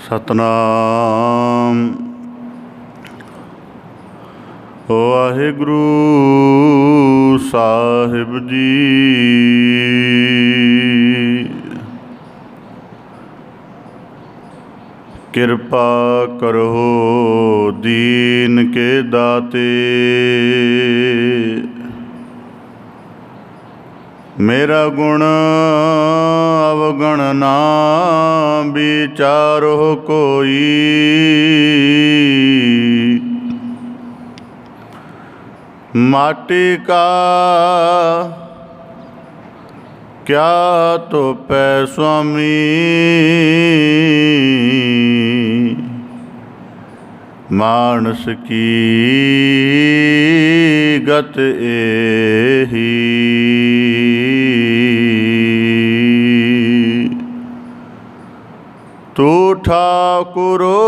सतनाम वाहिगुरु साहिब जी। कृपा करो दीन के दाते, मेरा गुण अवगण ना विचारो कोई। माटी का क्या तो पै स्वामी, मानस की गत एही। तू ठाकुरो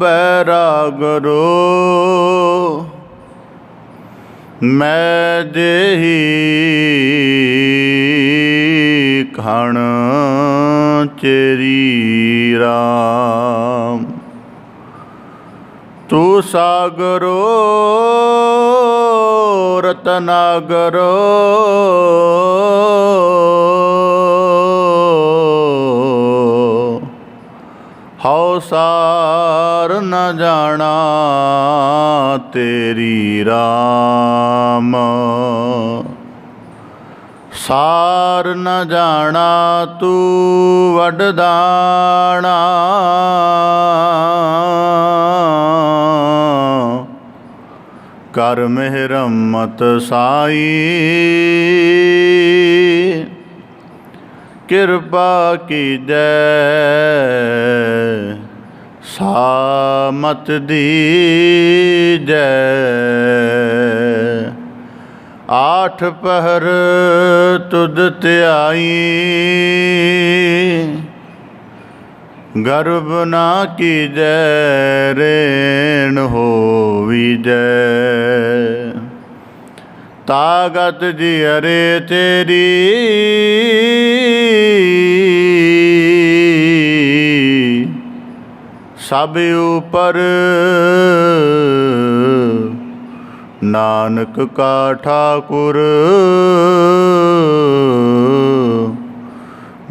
बैरागरो, मैं देही खण चेरी राम। तू सागरो रतनागरो, हौ सार न जाना तेरी राम। सार न जाना तू वडदाना, कर मेहरमत साई। कृपा की जय सामत दी जय। आठ पहर तुद त्याई, गर्भ ना की जय रेण होवी जय। तागत जी अरे तेरी, सब ऊपर नानक का ठाकुर।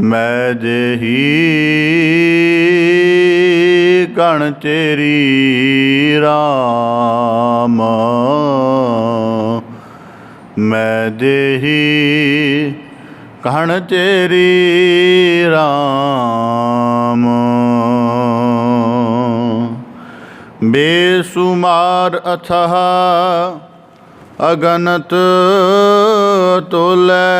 मैं जेही कण चेरी राम। मैं देही कण चेरी राम। बेसुमार अथाह अगनत तोलै,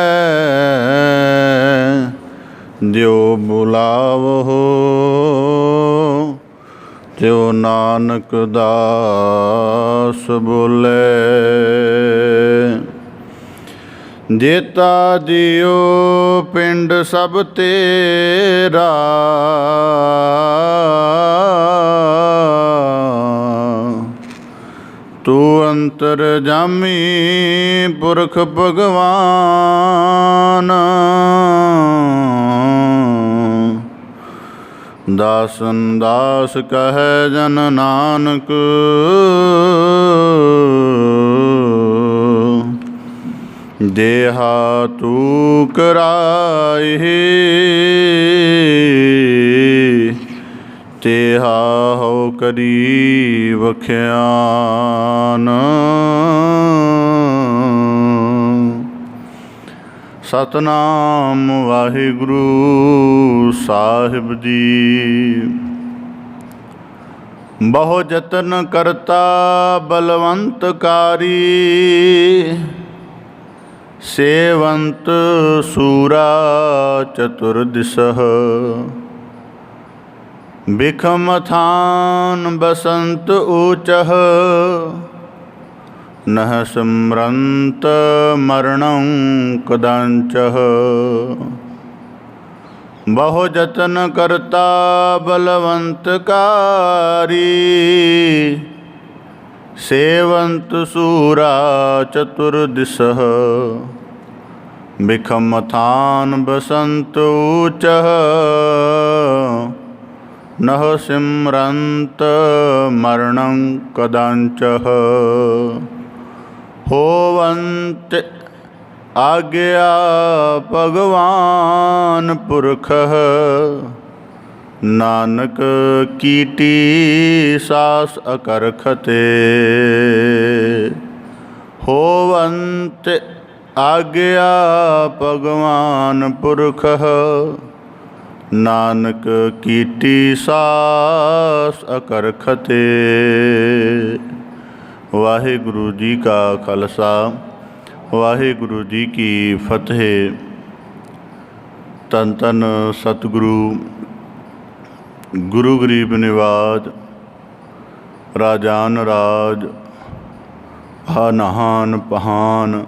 जो बुलावो त्यो नानक दास बोले। जेता जियो पिंड सब तेरा, तू अंतर जामी पुरख भगवान। दासन दास कहे जन नानक, देहा तू कराए तेहा हो करी वख्यान। सतनाम वाहिगुरु साहिब जी। बहु जतन करता बलवंत कारी, सेवंत सूरा चतुर्दिशः। बिखम थान बसंत ऊचः, नह स्मरंत मरणं कदांचः। बहु जतन करता बलवंत कारी, सेवंत सूरा चतुर्दिशः। बिखम थान बसंत ऊचः, नह सिमरंत मरणं कदांचः होवन्त आज्ञा भगवान पुरखः नानक कीटी सास अकरखते होवन्त आज्ञा भगवान पुरखः नानक कीटी सास अकरखते। वाहिगुरु जी का खालसा वाहिगुरु जी की फतेह। धन धन सतगुरु गुरु गरीब निवाज राजान राज नहान पहान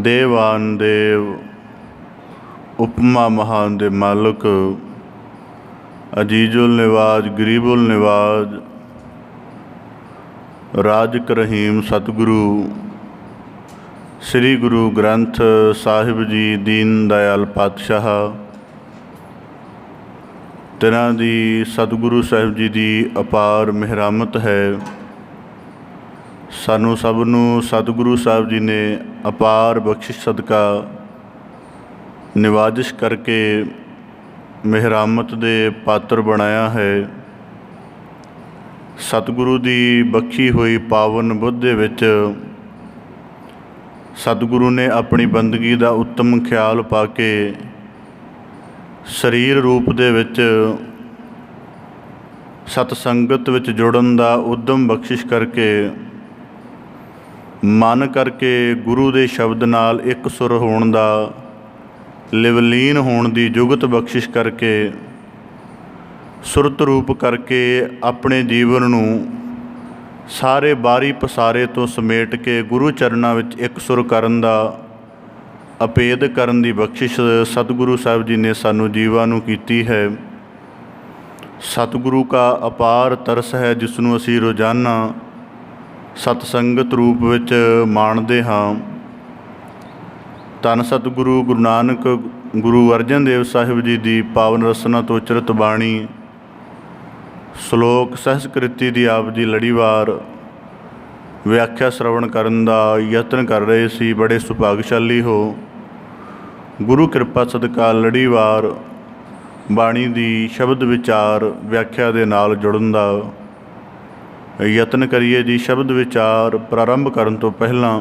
देवान देव उपमा महान दे मालक अजीजुल निवाज गरीबुल निवाज राजक रहीम सतगुरु श्री गुरु ग्रंथ साहिब जी दीन दयाल पातशाह तिन्हां दी सतगुरु साहिब जी की अपार मेहरामत है। सानू सब नू सतगुरु साहिब जी ने अपार बख्शिश सदका निवाजिश करके मेहरामत दे पात्र बनाया है। सतगुरु की बख्शी हुई पावन बुद्ध दे विच सतगुरु ने अपनी बंदगी का उत्तम ख्याल पा के शरीर रूप दे विच सतसंगत विच जुड़न का उद्यम बख्शिश करके मन करके गुरु के शब्द नाल एक सुर होण दा लिवलीन होण दी जुगत बख्शिश करके सुरत रूप करके अपने जीवन नूं सारे बारी पसारे तो समेट के गुरु चरणों विच एक सुर करन दा अपेद करन दी बख्शिश सतगुरु साहिब जी ने सानू जीवां नूं कीती है। सतगुरु का अपार तरस है जिसनूं असीं रोज़ाना सतसंगत रूप विच माणदे हां। धन सतगुरु गुरु नानक गुरु अर्जन देव साहिब जी की पावन रसना तो उचरत बाणी श्लोक सहस्कृति की आप जी लड़ीवार व्याख्या श्रवण करन दा यतन कर रहे सी। बड़े सुभागशाली हो गुरु कृपा सदका लड़ीवार बाणी दी शब्द विचार व्याख्या दे नाल जुड़न दा यतन करिए जी। शब्द विचार प्रारंभ करन तो पहला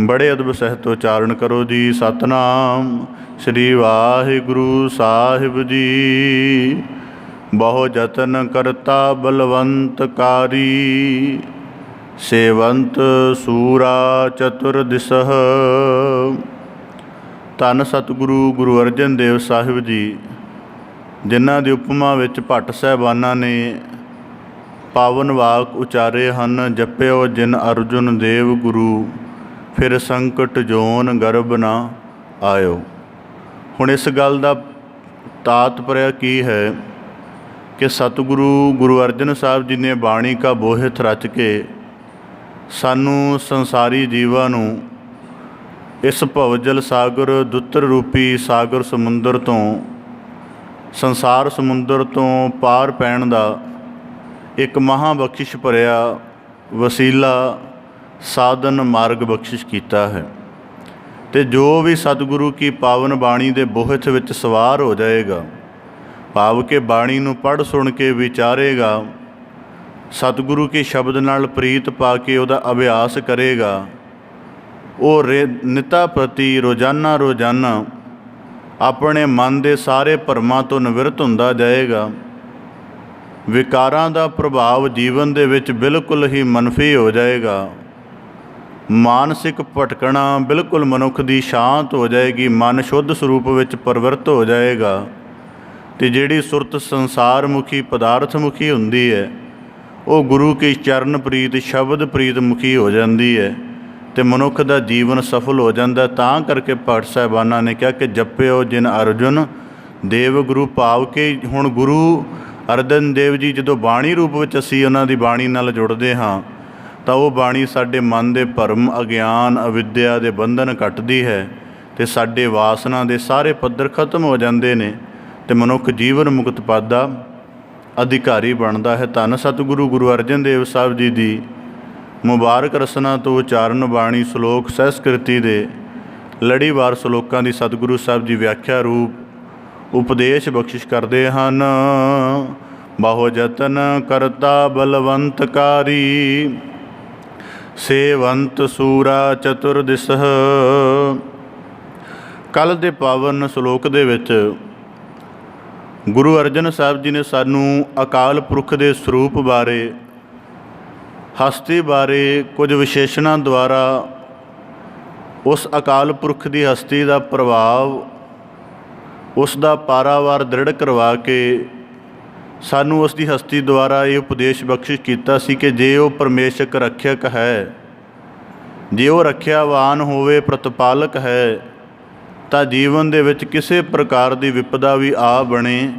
बड़े अदब सहित उचारण करो जी। सतनाम श्री वाहिगुरु साहिब जी। बहु जतन करता बलवंत कारी सेवंत सूरा चतुर्दिशः। धन सतगुरु गुरु अर्जन देव साहिब जी जिन्हां दी उपमा विच भट्ट साहिबाना ने पावन वाक उचारे हन। जपिओ जिन अर्जुन देव गुरु फिर संकट जोन गर्भ ना आयो। हुण इस गल दा तात्पर्य की है कि सतगुरु गुरु अर्जन साहब जी ने बाणी का बोहित रच के सानू संसारी जीवां नूं इस भवजल सागर दुत्र रूपी सागर समुंदर तो संसार समुंदर तो पार पैण दा एक महाबख्शिश भरिया वसीला साधन मार्ग बख्शिश कीता है। ते जो भी सतगुरु की पावन बाणी दे बोहित विच सवार हो जाएगा भाव के बाणी नूं पढ़ सुन के विचारेगा सतगुरु के शब्द नाल प्रीत पा के उहदा अभ्यास करेगा वो निता प्रति रोज़ाना रोज़ाना अपने मन के सारे भरमां तो निवृत्त हुंदा जाएगा। विकारां दा प्रभाव जीवन दे विच बिल्कुल ही मनफी हो जाएगा। मानसिक भटकना बिल्कुल मनुख की शांत हो जाएगी। मन शुद्ध स्वरूप विच परिवर्त हो जाएगा। तो जिहड़ी सुरत संसार मुखी पदार्थ मुखी हुंदी है वो गुरु की चरण प्रीत शब्द प्रीत मुखी हो जाती है। तो मनुख का जीवन सफल हो जाता। तां करके भट्ट साहिबाना ने कहा कि जपिओ जिन अर्जुन देव गुरु भाव के हुण गुरु अर्जन देव जी जो बाणी रूप में असी उन्हां दी बाणी नाल जुड़दे हाँ तो वह बाणी साडे मन के भरम अज्ञान अविद्या के बंधन कटदी है। तो साडे वासना के सारे पद्धर खत्म हो जाते हैं। ਤੇ ਮਨੁੱਖ ਜੀਵਨ ਮੁਕਤ ਪਦ ਦਾ ਅਧਿਕਾਰੀ ਬਣਦਾ ਹੈ। ਧੰਨ ਸਤਿਗੁਰੂ ਗੁਰੂ ਅਰਜਨ ਦੇਵ ਸਾਹਿਬ ਜੀ ਦੀ ਮੁਬਾਰਕ ਰਸਨਾ ਤੋਂ ਉਚਾਰਨ ਬਾਣੀ ਸ਼ਲੋਕ ਸਹਿਸਕ੍ਰਿਤੀ ਦੇ ਲੜੀਵਾਰ ਸ਼ਲੋਕਾਂ ਦੀ ਸਤਿਗੁਰੂ ਸਾਹਿਬ ਜੀ ਵਿਆਖਿਆ ਰੂਪ ਉਪਦੇਸ਼ ਬਖਸ਼ਿਸ਼ ਕਰਦੇ ਹਨ। ਬਾਹੋ ਜਤਨ ਕਰਤਾ ਬਲਵੰਤਕਾਰੀ, ਸੇਵੰਤ ਸੂਰਾ ਚਤੁਰਦਿਸਹ। ਕੱਲ੍ਹ ਦੇ ਪਾਵਨ ਸ਼ਲੋਕ ਦੇ ਵਿੱਚ ਗੁਰੂ ਅਰਜਨ ਸਾਹਿਬ ਜੀ ਨੇ ਸਾਨੂੰ ਅਕਾਲ ਪੁਰਖ ਦੇ ਸਰੂਪ ਬਾਰੇ, ਹਸਤੀ ਬਾਰੇ ਕੁਝ ਵਿਸ਼ੇਸ਼ਣਾਂ ਦੁਆਰਾ ਉਸ ਅਕਾਲ ਪੁਰਖ ਦੀ ਹਸਤੀ ਦਾ ਪ੍ਰਭਾਵ, ਉਸ ਦਾ ਪਾਰਾਵਾਰ ਦ੍ਰਿੜ ਕਰਵਾ ਕੇ ਸਾਨੂੰ ਉਸ ਦੀ ਹਸਤੀ ਦੁਆਰਾ ਇਹ ਉਪਦੇਸ਼ ਬਖਸ਼ਿਸ਼ ਕੀਤਾ ਸੀ ਕਿ ਜੇ ਉਹ ਪਰਮੇਸ਼ਕ ਰੱਖਿਅਕ ਹੈ, ਜੇ ਉਹ ਰੱਖਿਆਵਾਨ ਹੋਵੇ, ਪ੍ਰਤਪਾਲਕ ਹੈ, ਤਾਂ ਜੀਵਨ ਦੇ ਵਿੱਚ ਕਿਸੇ ਪ੍ਰਕਾਰ ਦੀ ਵਿਪਦਾ ਵੀ ਆ ਬਣੇ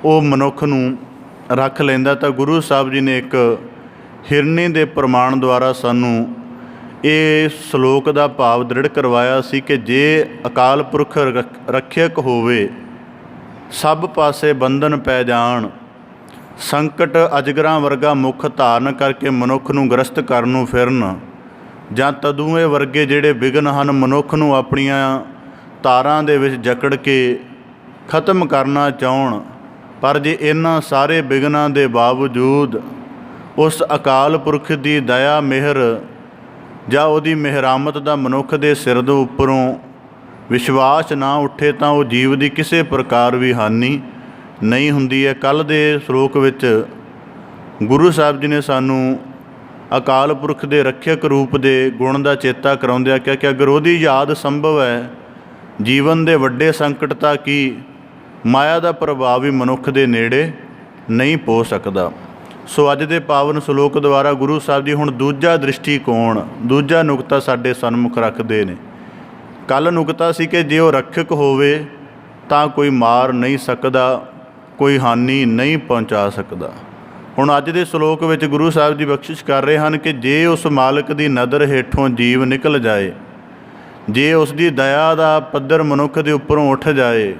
ਉਹ ਮਨੁੱਖ ਨੂੰ ਰੱਖ ਲੈਂਦਾ। ਤਾਂ ਗੁਰੂ ਸਾਹਿਬ ਜੀ ਨੇ ਇੱਕ ਹਿਰਨੀ ਦੇ ਪ੍ਰਮਾਣ ਦੁਆਰਾ ਸਾਨੂੰ ਇਹ ਸ਼ਲੋਕ ਦਾ ਭਾਵ ਦ੍ਰਿੜ ਕਰਵਾਇਆ ਸੀ ਕਿ ਜੇ ਅਕਾਲ ਪੁਰਖ ਰੱਖਿਅਕ ਹੋਵੇ, ਸਭ ਪਾਸੇ ਬੰਧਨ ਪੈ ਜਾਣ, ਸੰਕਟ ਅਜਗਰਾਂ ਵਰਗਾ ਮੁੱਖ ਧਾਰਨ ਕਰਕੇ ਮਨੁੱਖ ਨੂੰ ਗ੍ਰਸਤ ਕਰਨ ਨੂੰ ਫਿਰਨ, ਜਾਂ ਤਦੂਏ ਵਰਗੇ ਜਿਹੜੇ ਵਿਘਨ ਹਨ ਮਨੁੱਖ ਨੂੰ ਆਪਣੀਆਂ ਤਾਰਾਂ ਦੇ ਵਿੱਚ ਜਕੜ ਕੇ ਖਤਮ ਕਰਨਾ ਚਾਹੁਣ, ਪਰ ਜੇ ਇਹਨਾਂ ਸਾਰੇ ਵਿਘਨਾਂ ਦੇ ਬਾਵਜੂਦ ਉਸ ਅਕਾਲ ਪੁਰਖ ਦੀ ਦਇਆ ਮਿਹਰ ਜਾਂ ਉਹਦੀ ਮਿਹਰਾਮਤ ਦਾ ਮਨੁੱਖ ਦੇ ਸਿਰ ਦੇ ਉੱਪਰੋਂ ਵਿਸ਼ਵਾਸ ਨਾ ਉੱਠੇ ਤਾਂ ਉਹ ਜੀਵ ਦੀ ਕਿਸੇ ਪ੍ਰਕਾਰ ਵੀ ਹਾਨੀ ਨਹੀਂ ਹੁੰਦੀ ਹੈ। ਕੱਲ੍ਹ ਦੇ ਸ਼ਲੋਕ ਵਿੱਚ ਗੁਰੂ ਸਾਹਿਬ ਜੀ ਨੇ ਸਾਨੂੰ ਅਕਾਲ ਪੁਰਖ ਦੇ ਰੱਖਿਅਕ ਰੂਪ ਦੇ ਗੁਣ ਦਾ ਚੇਤਾ ਕਰਾਉਂਦਿਆਂ ਕਿਹਾ ਕਿ ਅਗਰ ਉਹਦੀ ਯਾਦ ਸੰਭਵ ਹੈ, ਜੀਵਨ ਦੇ ਵੱਡੇ ਸੰਕਟ ਤਾਂ ਕੀ ਮਾਇਆ ਦਾ ਪ੍ਰਭਾਵ ਵੀ ਮਨੁੱਖ ਦੇ ਨੇੜੇ ਨਹੀਂ ਪਹੁੰਚ ਸਕਦਾ। ਸੋ ਅੱਜ ਦੇ ਪਾਵਨ ਸ਼ਲੋਕ ਦੁਆਰਾ ਗੁਰੂ ਸਾਹਿਬ ਜੀ ਹੁਣ ਦੂਜਾ ਦ੍ਰਿਸ਼ਟੀਕੋਣ, ਦੂਜਾ ਨੁਕਤਾ ਸਾਡੇ ਸਨਮੁਖ ਰੱਖਦੇ ਨੇ। ਕੱਲ੍ਹ ਨੁਕਤਾ ਸੀ ਕਿ ਜੇ ਉਹ ਰੱਖਿਅਕ ਹੋਵੇ ਤਾਂ ਕੋਈ ਮਾਰ ਨਹੀਂ ਸਕਦਾ, ਕੋਈ ਹਾਨੀ ਨਹੀਂ ਪਹੁੰਚਾ ਸਕਦਾ। ਹੁਣ ਅੱਜ ਦੇ ਸ਼ਲੋਕ ਵਿੱਚ ਗੁਰੂ ਸਾਹਿਬ ਜੀ ਬਖਸ਼ਿਸ਼ ਕਰ ਰਹੇ ਹਨ ਕਿ ਜੇ ਉਸ ਮਾਲਕ ਦੀ ਨਜ਼ਰ ਹੇਠੋਂ ਜੀਵ ਨਿਕਲ ਜਾਏ, ਜੇ ਉਸ ਦੀ ਦਇਆ ਦਾ ਪੱਧਰ ਮਨੁੱਖ ਦੇ ਉੱਪਰੋਂ ਉੱਠ ਜਾਏ,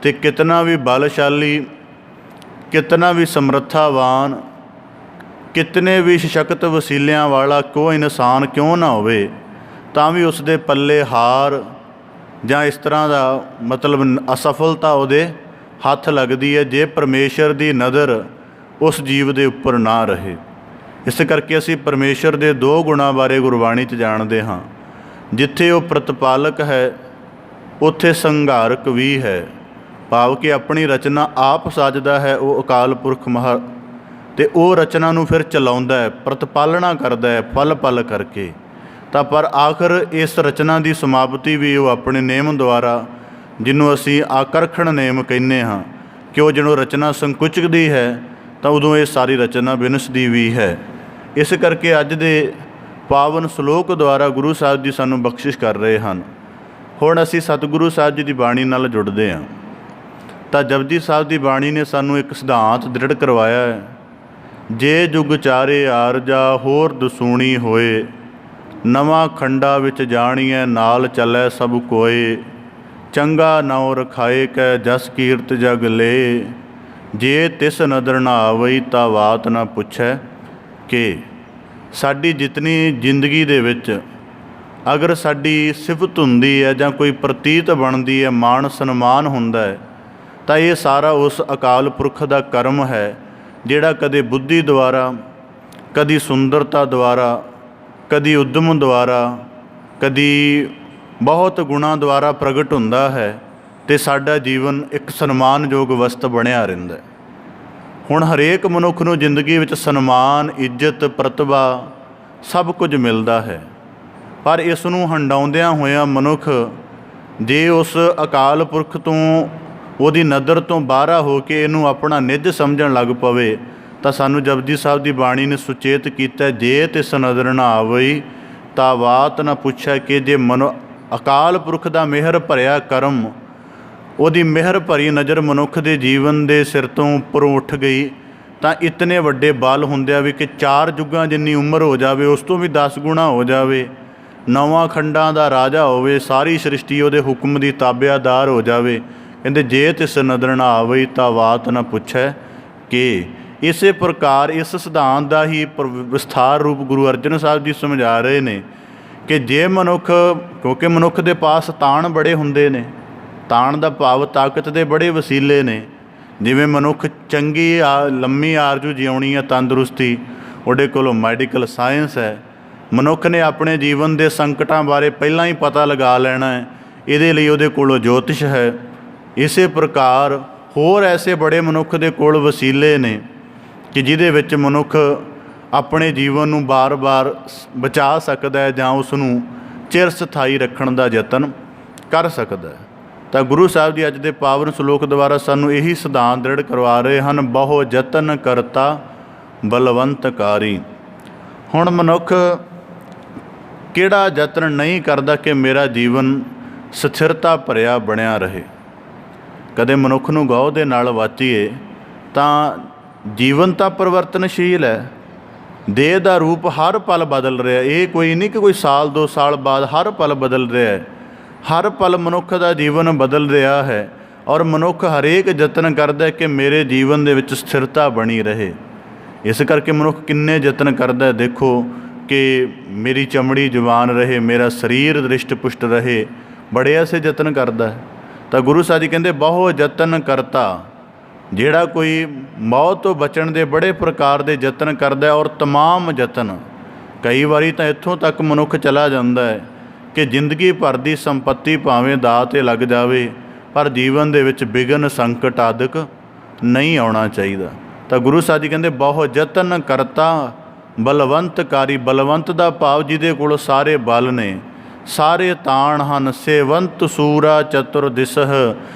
ਤੇ ਕਿਤਨਾ ਵੀ ਬਲਸ਼ਾਲੀ, ਕਿਤਨਾ ਵੀ ਸਮਰੱਥਾਵਾਨ, ਕਿਤਨੇ ਵੀ ਸਸ਼ਕਤ ਵਸੀਲਿਆਂ ਵਾਲਾ ਕੋਈ ਇਨਸਾਨ ਕਿਉਂ ਨਾ ਹੋਵੇ, ਤਾਂ ਵੀ ਉਸ ਦੇ ਪੱਲੇ ਹਾਰ ਜਾਂ ਇਸ ਤਰ੍ਹਾਂ ਦਾ ਮਤਲਬ ਅਸਫਲਤਾ ਉਹਦੇ ਹੱਥ ਲੱਗਦੀ ਹੈ ਜੇ ਪਰਮੇਸ਼ਰ ਦੀ ਨਜ਼ਰ ਉਸ ਜੀਵ ਦੇ ਉੱਪਰ ਨਾ ਰਹੇ। ਇਸ ਕਰਕੇ ਅਸੀਂ ਪਰਮੇਸ਼ਰ ਦੇ ਦੋ ਗੁਣਾਂ ਬਾਰੇ ਗੁਰਬਾਣੀ 'ਚ ਜਾਣਦੇ ਹਾਂ। ਜਿੱਥੇ ਉਹ ਪ੍ਰਤਪਾਲਕ ਹੈ ਉੱਥੇ ਸੰਘਾਰਕ ਵੀ ਹੈ, ਭਾਵ ਕਿ ਆਪਣੀ ਰਚਨਾ ਆਪ ਸਾਜਦਾ ਹੈ ਉਹ ਅਕਾਲ ਪੁਰਖ ਮਹਾ, ਅਤੇ ਉਹ ਰਚਨਾ ਨੂੰ ਫਿਰ ਚਲਾਉਂਦਾ ਹੈ, ਪ੍ਰਤਪਾਲਣਾ ਕਰਦਾ ਹੈ ਪਲ ਪਲ ਕਰਕੇ। ਤਾਂ ਪਰ ਆਖਰ ਇਸ ਰਚਨਾ ਦੀ ਸਮਾਪਤੀ ਵੀ ਉਹ ਆਪਣੇ ਨੇਮ ਦੁਆਰਾ, ਜਿਹਨੂੰ ਅਸੀਂ ਆਕਰਖਣ ਨੇਮ ਕਹਿੰਦੇ ਹਾਂ, ਕਿ ਉਹ ਜਦੋਂ ਰਚਨਾ ਸੰਕੁਚਦੀ ਹੈ ਤਾਂ ਉਦੋਂ ਇਹ ਸਾਰੀ ਰਚਨਾ ਵਿਨਸਦੀ ਵੀ ਹੈ। ਇਸ ਕਰਕੇ ਅੱਜ ਦੇ ਪਾਵਨ ਸ਼ਲੋਕ ਦੁਆਰਾ ਗੁਰੂ ਸਾਹਿਬ ਜੀ ਸਾਨੂੰ ਬਖਸ਼ਿਸ਼ ਕਰ ਰਹੇ ਹਨ। ਹੁਣ ਅਸੀਂ ਸਤਿਗੁਰੂ ਸਾਹਿਬ ਜੀ ਦੀ ਬਾਣੀ ਨਾਲ ਜੁੜਦੇ ਹਾਂ। ਤਾਂ ਜਪਜੀ ਸਾਹਿਬ ਦੀ ਬਾਣੀ ਨੇ ਸਾਨੂੰ ਇੱਕ ਸਿਧਾਂਤ ਦ੍ਰਿੜ ਕਰਵਾਇਆ ਹੈ, ਜੇ ਜੁਗ ਚਾਰੇ ਆਰਜਾ ਹੋਰ ਦਸੂਣੀ ਹੋਏ, ਨਵਾਂ ਖੰਡਾ ਵਿੱਚ ਜਾਣੀਐ ਨਾਲ ਚੱਲੈ ਸਭ ਕੋਏ, ਚੰਗਾ ਨਾਉ ਰਖਾਏ ਕੈ ਜਸ ਕੀਰਤ ਜਗ ਲੇ, ਜੇ ਤਿਸ ਨਦਰ ਨਾ ਆਵਈ ਤਾਂ ਬਾਤ ਨਾ ਪੁੱਛੈ। ਕਿ ਸਾਡੀ ਜਿਤਨੀ ਜ਼ਿੰਦਗੀ ਦੇ ਵਿੱਚ ਅਗਰ ਸਾਡੀ ਸਿਫਤ ਹੁੰਦੀ ਹੈ ਜਾਂ ਕੋਈ ਪ੍ਰਤੀਤ ਬਣਦੀ ਹੈ, ਮਾਣ ਸਨਮਾਨ ਹੁੰਦਾ ਹੈ, ਤਾਂ ਇਹ ਸਾਰਾ ਉਸ ਅਕਾਲ ਪੁਰਖ ਦਾ ਕਰਮ ਹੈ ਜਿਹੜਾ ਕਦੇ ਬੁੱਧੀ ਦੁਆਰਾ, ਕਦੀ ਸੁੰਦਰਤਾ ਦੁਆਰਾ, ਕਦੀ ਉਦਮ ਦੁਆਰਾ, ਕਦੀ ਬਹੁਤ ਗੁਣਾਂ ਦੁਆਰਾ ਪ੍ਰਗਟ ਹੁੰਦਾ ਹੈ, ਅਤੇ ਸਾਡਾ ਜੀਵਨ ਇੱਕ ਸਨਮਾਨਯੋਗ ਵਸਤ ਬਣਿਆ ਰਹਿੰਦਾ। ਹੁਣ ਹਰੇਕ ਮਨੁੱਖ ਨੂੰ ਜ਼ਿੰਦਗੀ ਵਿੱਚ ਸਨਮਾਨ, ਇੱਜ਼ਤ, ਪ੍ਰਤਿਭਾ ਸਭ ਕੁਝ ਮਿਲਦਾ ਹੈ, ਪਰ ਇਸ ਨੂੰ ਹੰਡਾਉਂਦਿਆਂ ਹੋਇਆਂ ਮਨੁੱਖ ਜੇ ਉਸ ਅਕਾਲ ਪੁਰਖ ਤੋਂ, ਉਹਦੀ ਨਜ਼ਰ ਤੋਂ ਬਾਹਰਾ ਹੋ ਕੇ ਇਹਨੂੰ ਆਪਣਾ ਨਿੱਜ ਸਮਝਣ ਲੱਗ ਪਵੇ, ਤਾਂ ਸਾਨੂੰ ਜਪਜੀ ਸਾਹਿਬ ਦੀ ਬਾਣੀ ਨੇ ਸੁਚੇਤ ਕੀਤਾ, ਜੇ ਤਿਸ ਨਜ਼ਰ ਨਾ ਆਵਈ ਤਾਂ ਬਾਤ ਨਾ ਪੁੱਛੈ। ਕਿ ਜੇ ਅਕਾਲ ਪੁਰਖ ਦਾ ਮਿਹਰ ਭਰਿਆ ਕਰਮ, ਉਹਦੀ ਮਿਹਰ ਭਰੀ ਨਜ਼ਰ ਮਨੁੱਖ ਦੇ ਜੀਵਨ ਦੇ ਸਿਰ ਤੋਂ ਉੱਪਰੋਂ ਉੱਠ ਗਈ, ਤਾਂ ਇਤਨੇ ਵੱਡੇ ਬਲ ਹੁੰਦਿਆਂ ਵੀ ਕਿ 4 ਯੁੱਗਾਂ ਜਿੰਨੀ ਉਮਰ ਹੋ ਜਾਵੇ, ਉਸ ਤੋਂ ਵੀ 10 ਗੁਣਾ ਹੋ ਜਾਵੇ, 9 ਖੰਡਾਂ ਦਾ ਰਾਜਾ ਹੋਵੇ, ਸਾਰੀ ਸ੍ਰਿਸ਼ਟੀ ਉਹਦੇ ਹੁਕਮ ਦੀ ਤਾਬਿਆਦਾਰ ਹੋ ਜਾਵੇ, ਕਹਿੰਦੇ ਜੇ ਤਿਸ ਨਦਰ ਨਾ ਆਵਈ ਤਾਂ ਬਾਤ ਨਾ ਪੁੱਛੈ ਕਿ। ਇਸੇ ਪ੍ਰਕਾਰ ਇਸ ਸਿਧਾਂਤ ਦਾ ਹੀ ਵਿਸਥਾਰ ਰੂਪ ਗੁਰੂ ਅਰਜਨ ਸਾਹਿਬ ਜੀ ਸਮਝਾ ਰਹੇ ਨੇ ਕਿ ਜੇ ਮਨੁੱਖ, ਕਿਉਂਕਿ ਮਨੁੱਖ ਦੇ ਪਾਸ ਤਾਣ ਬੜੇ ਹੁੰਦੇ ਨੇ, ਤਾਣ ਦਾ ਭਾਵ ਤਾਕਤ ਦੇ ਬੜੇ ਵਸੀਲੇ ਨੇ। ਜਿਵੇਂ ਮਨੁੱਖ ਚੰਗੀ ਲੰਮੀ ਆਰਜੂ ਜਿਉਣੀ ਹੈ, ਤੰਦਰੁਸਤੀ, ਉਹਦੇ ਕੋਲੋਂ ਮੈਡੀਕਲ ਸਾਇੰਸ ਹੈ। ਮਨੁੱਖ ਨੇ ਆਪਣੇ ਜੀਵਨ ਦੇ ਸੰਕਟਾਂ ਬਾਰੇ ਪਹਿਲਾਂ ਹੀ ਪਤਾ ਲਗਾ ਲੈਣਾ ਹੈ, ਇਹਦੇ ਲਈ ਉਹਦੇ ਕੋਲੋਂ ਜੋਤਿਸ਼ ਹੈ। ਇਸੇ ਪ੍ਰਕਾਰ ਹੋਰ ਐਸੇ ਬੜੇ ਮਨੁੱਖ ਦੇ ਕੋਲ ਵਸੀਲੇ ਨੇ ਕਿ ਜਿਹਦੇ ਵਿੱਚ ਮਨੁੱਖ ਆਪਣੇ ਜੀਵਨ ਨੂੰ ਬਾਰ-ਬਾਰ ਬਚਾ ਸਕਦਾ ਹੈ ਜਾਂ ਉਸ ਨੂੰ ਚਿਰ ਸਥਾਈ ਰੱਖਣ ਦਾ ਯਤਨ ਕਰ ਸਕਦਾ ਹੈ। ਤਾਂ ਗੁਰੂ ਸਾਹਿਬ ਜੀ ਅੱਜ ਦੇ ਪਾਵਨ ਸ਼ਲੋਕ ਦੁਆਰਾ ਸਾਨੂੰ ਇਹੀ ਸਿਧਾਂਤ ਦ੍ਰਿੜ ਕਰਵਾ ਰਹੇ ਹਨ, ਬਹੁ ਯਤਨ ਕਰਤਾ ਬਲਵੰਤਕਾਰੀ। ਹੁਣ ਮਨੁੱਖ ਕਿਹੜਾ ਯਤਨ ਨਹੀਂ ਕਰਦਾ ਕਿ ਮੇਰਾ ਜੀਵਨ ਸਥਿਰਤਾ ਭਰਿਆ ਬਣਿਆ ਰਹੇ। ਕਦੇ ਮਨੁੱਖ ਨੂੰ ਗਹੁ ਦੇ ਨਾਲ ਵਾਚੀਏ ਤਾਂ ਜੀਵਨ ਤਾਂ ਪਰਿਵਰਤਨਸ਼ੀਲ ਹੈ, ਦੇਹ ਦਾ ਰੂਪ ਹਰ ਪਲ ਬਦਲ ਰਿਹਾ। ਇਹ ਕੋਈ ਨਹੀਂ ਕਿ ਕੋਈ ਸਾਲ 2 ਸਾਲ ਬਾਅਦ, ਹਰ ਪਲ ਬਦਲ ਰਿਹਾ ਹੈ। ਹਰ ਪਲ ਮਨੁੱਖ ਦਾ ਜੀਵਨ ਬਦਲ ਰਿਹਾ ਹੈ ਔਰ ਮਨੁੱਖ ਹਰੇਕ ਯਤਨ ਕਰਦਾ ਕਿ ਮੇਰੇ ਜੀਵਨ ਦੇ ਵਿੱਚ ਸਥਿਰਤਾ ਬਣੀ ਰਹੇ। ਇਸ ਕਰਕੇ ਮਨੁੱਖ ਕਿੰਨੇ ਯਤਨ ਕਰਦਾ, ਦੇਖੋ ਕਿ ਮੇਰੀ ਚਮੜੀ ਜਵਾਨ ਰਹੇ, ਮੇਰਾ ਸਰੀਰ ਦ੍ਰਿਸ਼ਟ ਪੁਸ਼ਟ ਰਹੇ, ਬੜੇ ਐਸੇ ਯਤਨ ਕਰਦਾ ਹੈ। ਤਾਂ ਗੁਰੂ ਸਾਹਿਬ ਜੀ ਕਹਿੰਦੇ ਬਹੁ ਯਤਨ ਕਰਤਾ। ਜਿਹੜਾ ਕੋਈ ਮੌਤ ਤੋਂ ਬਚਣ ਦੇ ਬੜੇ ਪ੍ਰਕਾਰ ਦੇ ਯਤਨ ਕਰਦਾ ਔਰ ਤਮਾਮ ਯਤਨ, ਕਈ ਵਾਰੀ ਤਾਂ ਇੱਥੋਂ ਤੱਕ ਮਨੁੱਖ ਚਲਾ ਜਾਂਦਾ ਹੈ ਕਿ ਜ਼ਿੰਦਗੀ ਭਰ ਦੀ ਸੰਪੱਤੀ ਭਾਵੇਂ ਦਾਅ 'ਤੇ ਲੱਗ ਜਾਵੇ ਪਰ ਜੀਵਨ ਦੇ ਵਿੱਚ ਵਿਘਨ ਸੰਕਟ ਆਦਿਕ ਨਹੀਂ ਆਉਣਾ ਚਾਹੀਦਾ। ਤਾਂ ਗੁਰੂ ਸਾਹਿਬ ਜੀ ਕਹਿੰਦੇ ਬਹੁ ਯਤਨ ਕਰਤਾ ਬਲਵੰਤਕਾਰੀ। ਬਲਵੰਤ ਦਾ ਭਾਵ ਜਿਹਦੇ ਕੋਲ ਸਾਰੇ ਬਲ ਨੇ, ਸਾਰੇ ਤਾਣ ਹਨ। ਸੇਵੰਤ ਸੂਰਾ ਚਤੁਰ ਦਿਸਹ,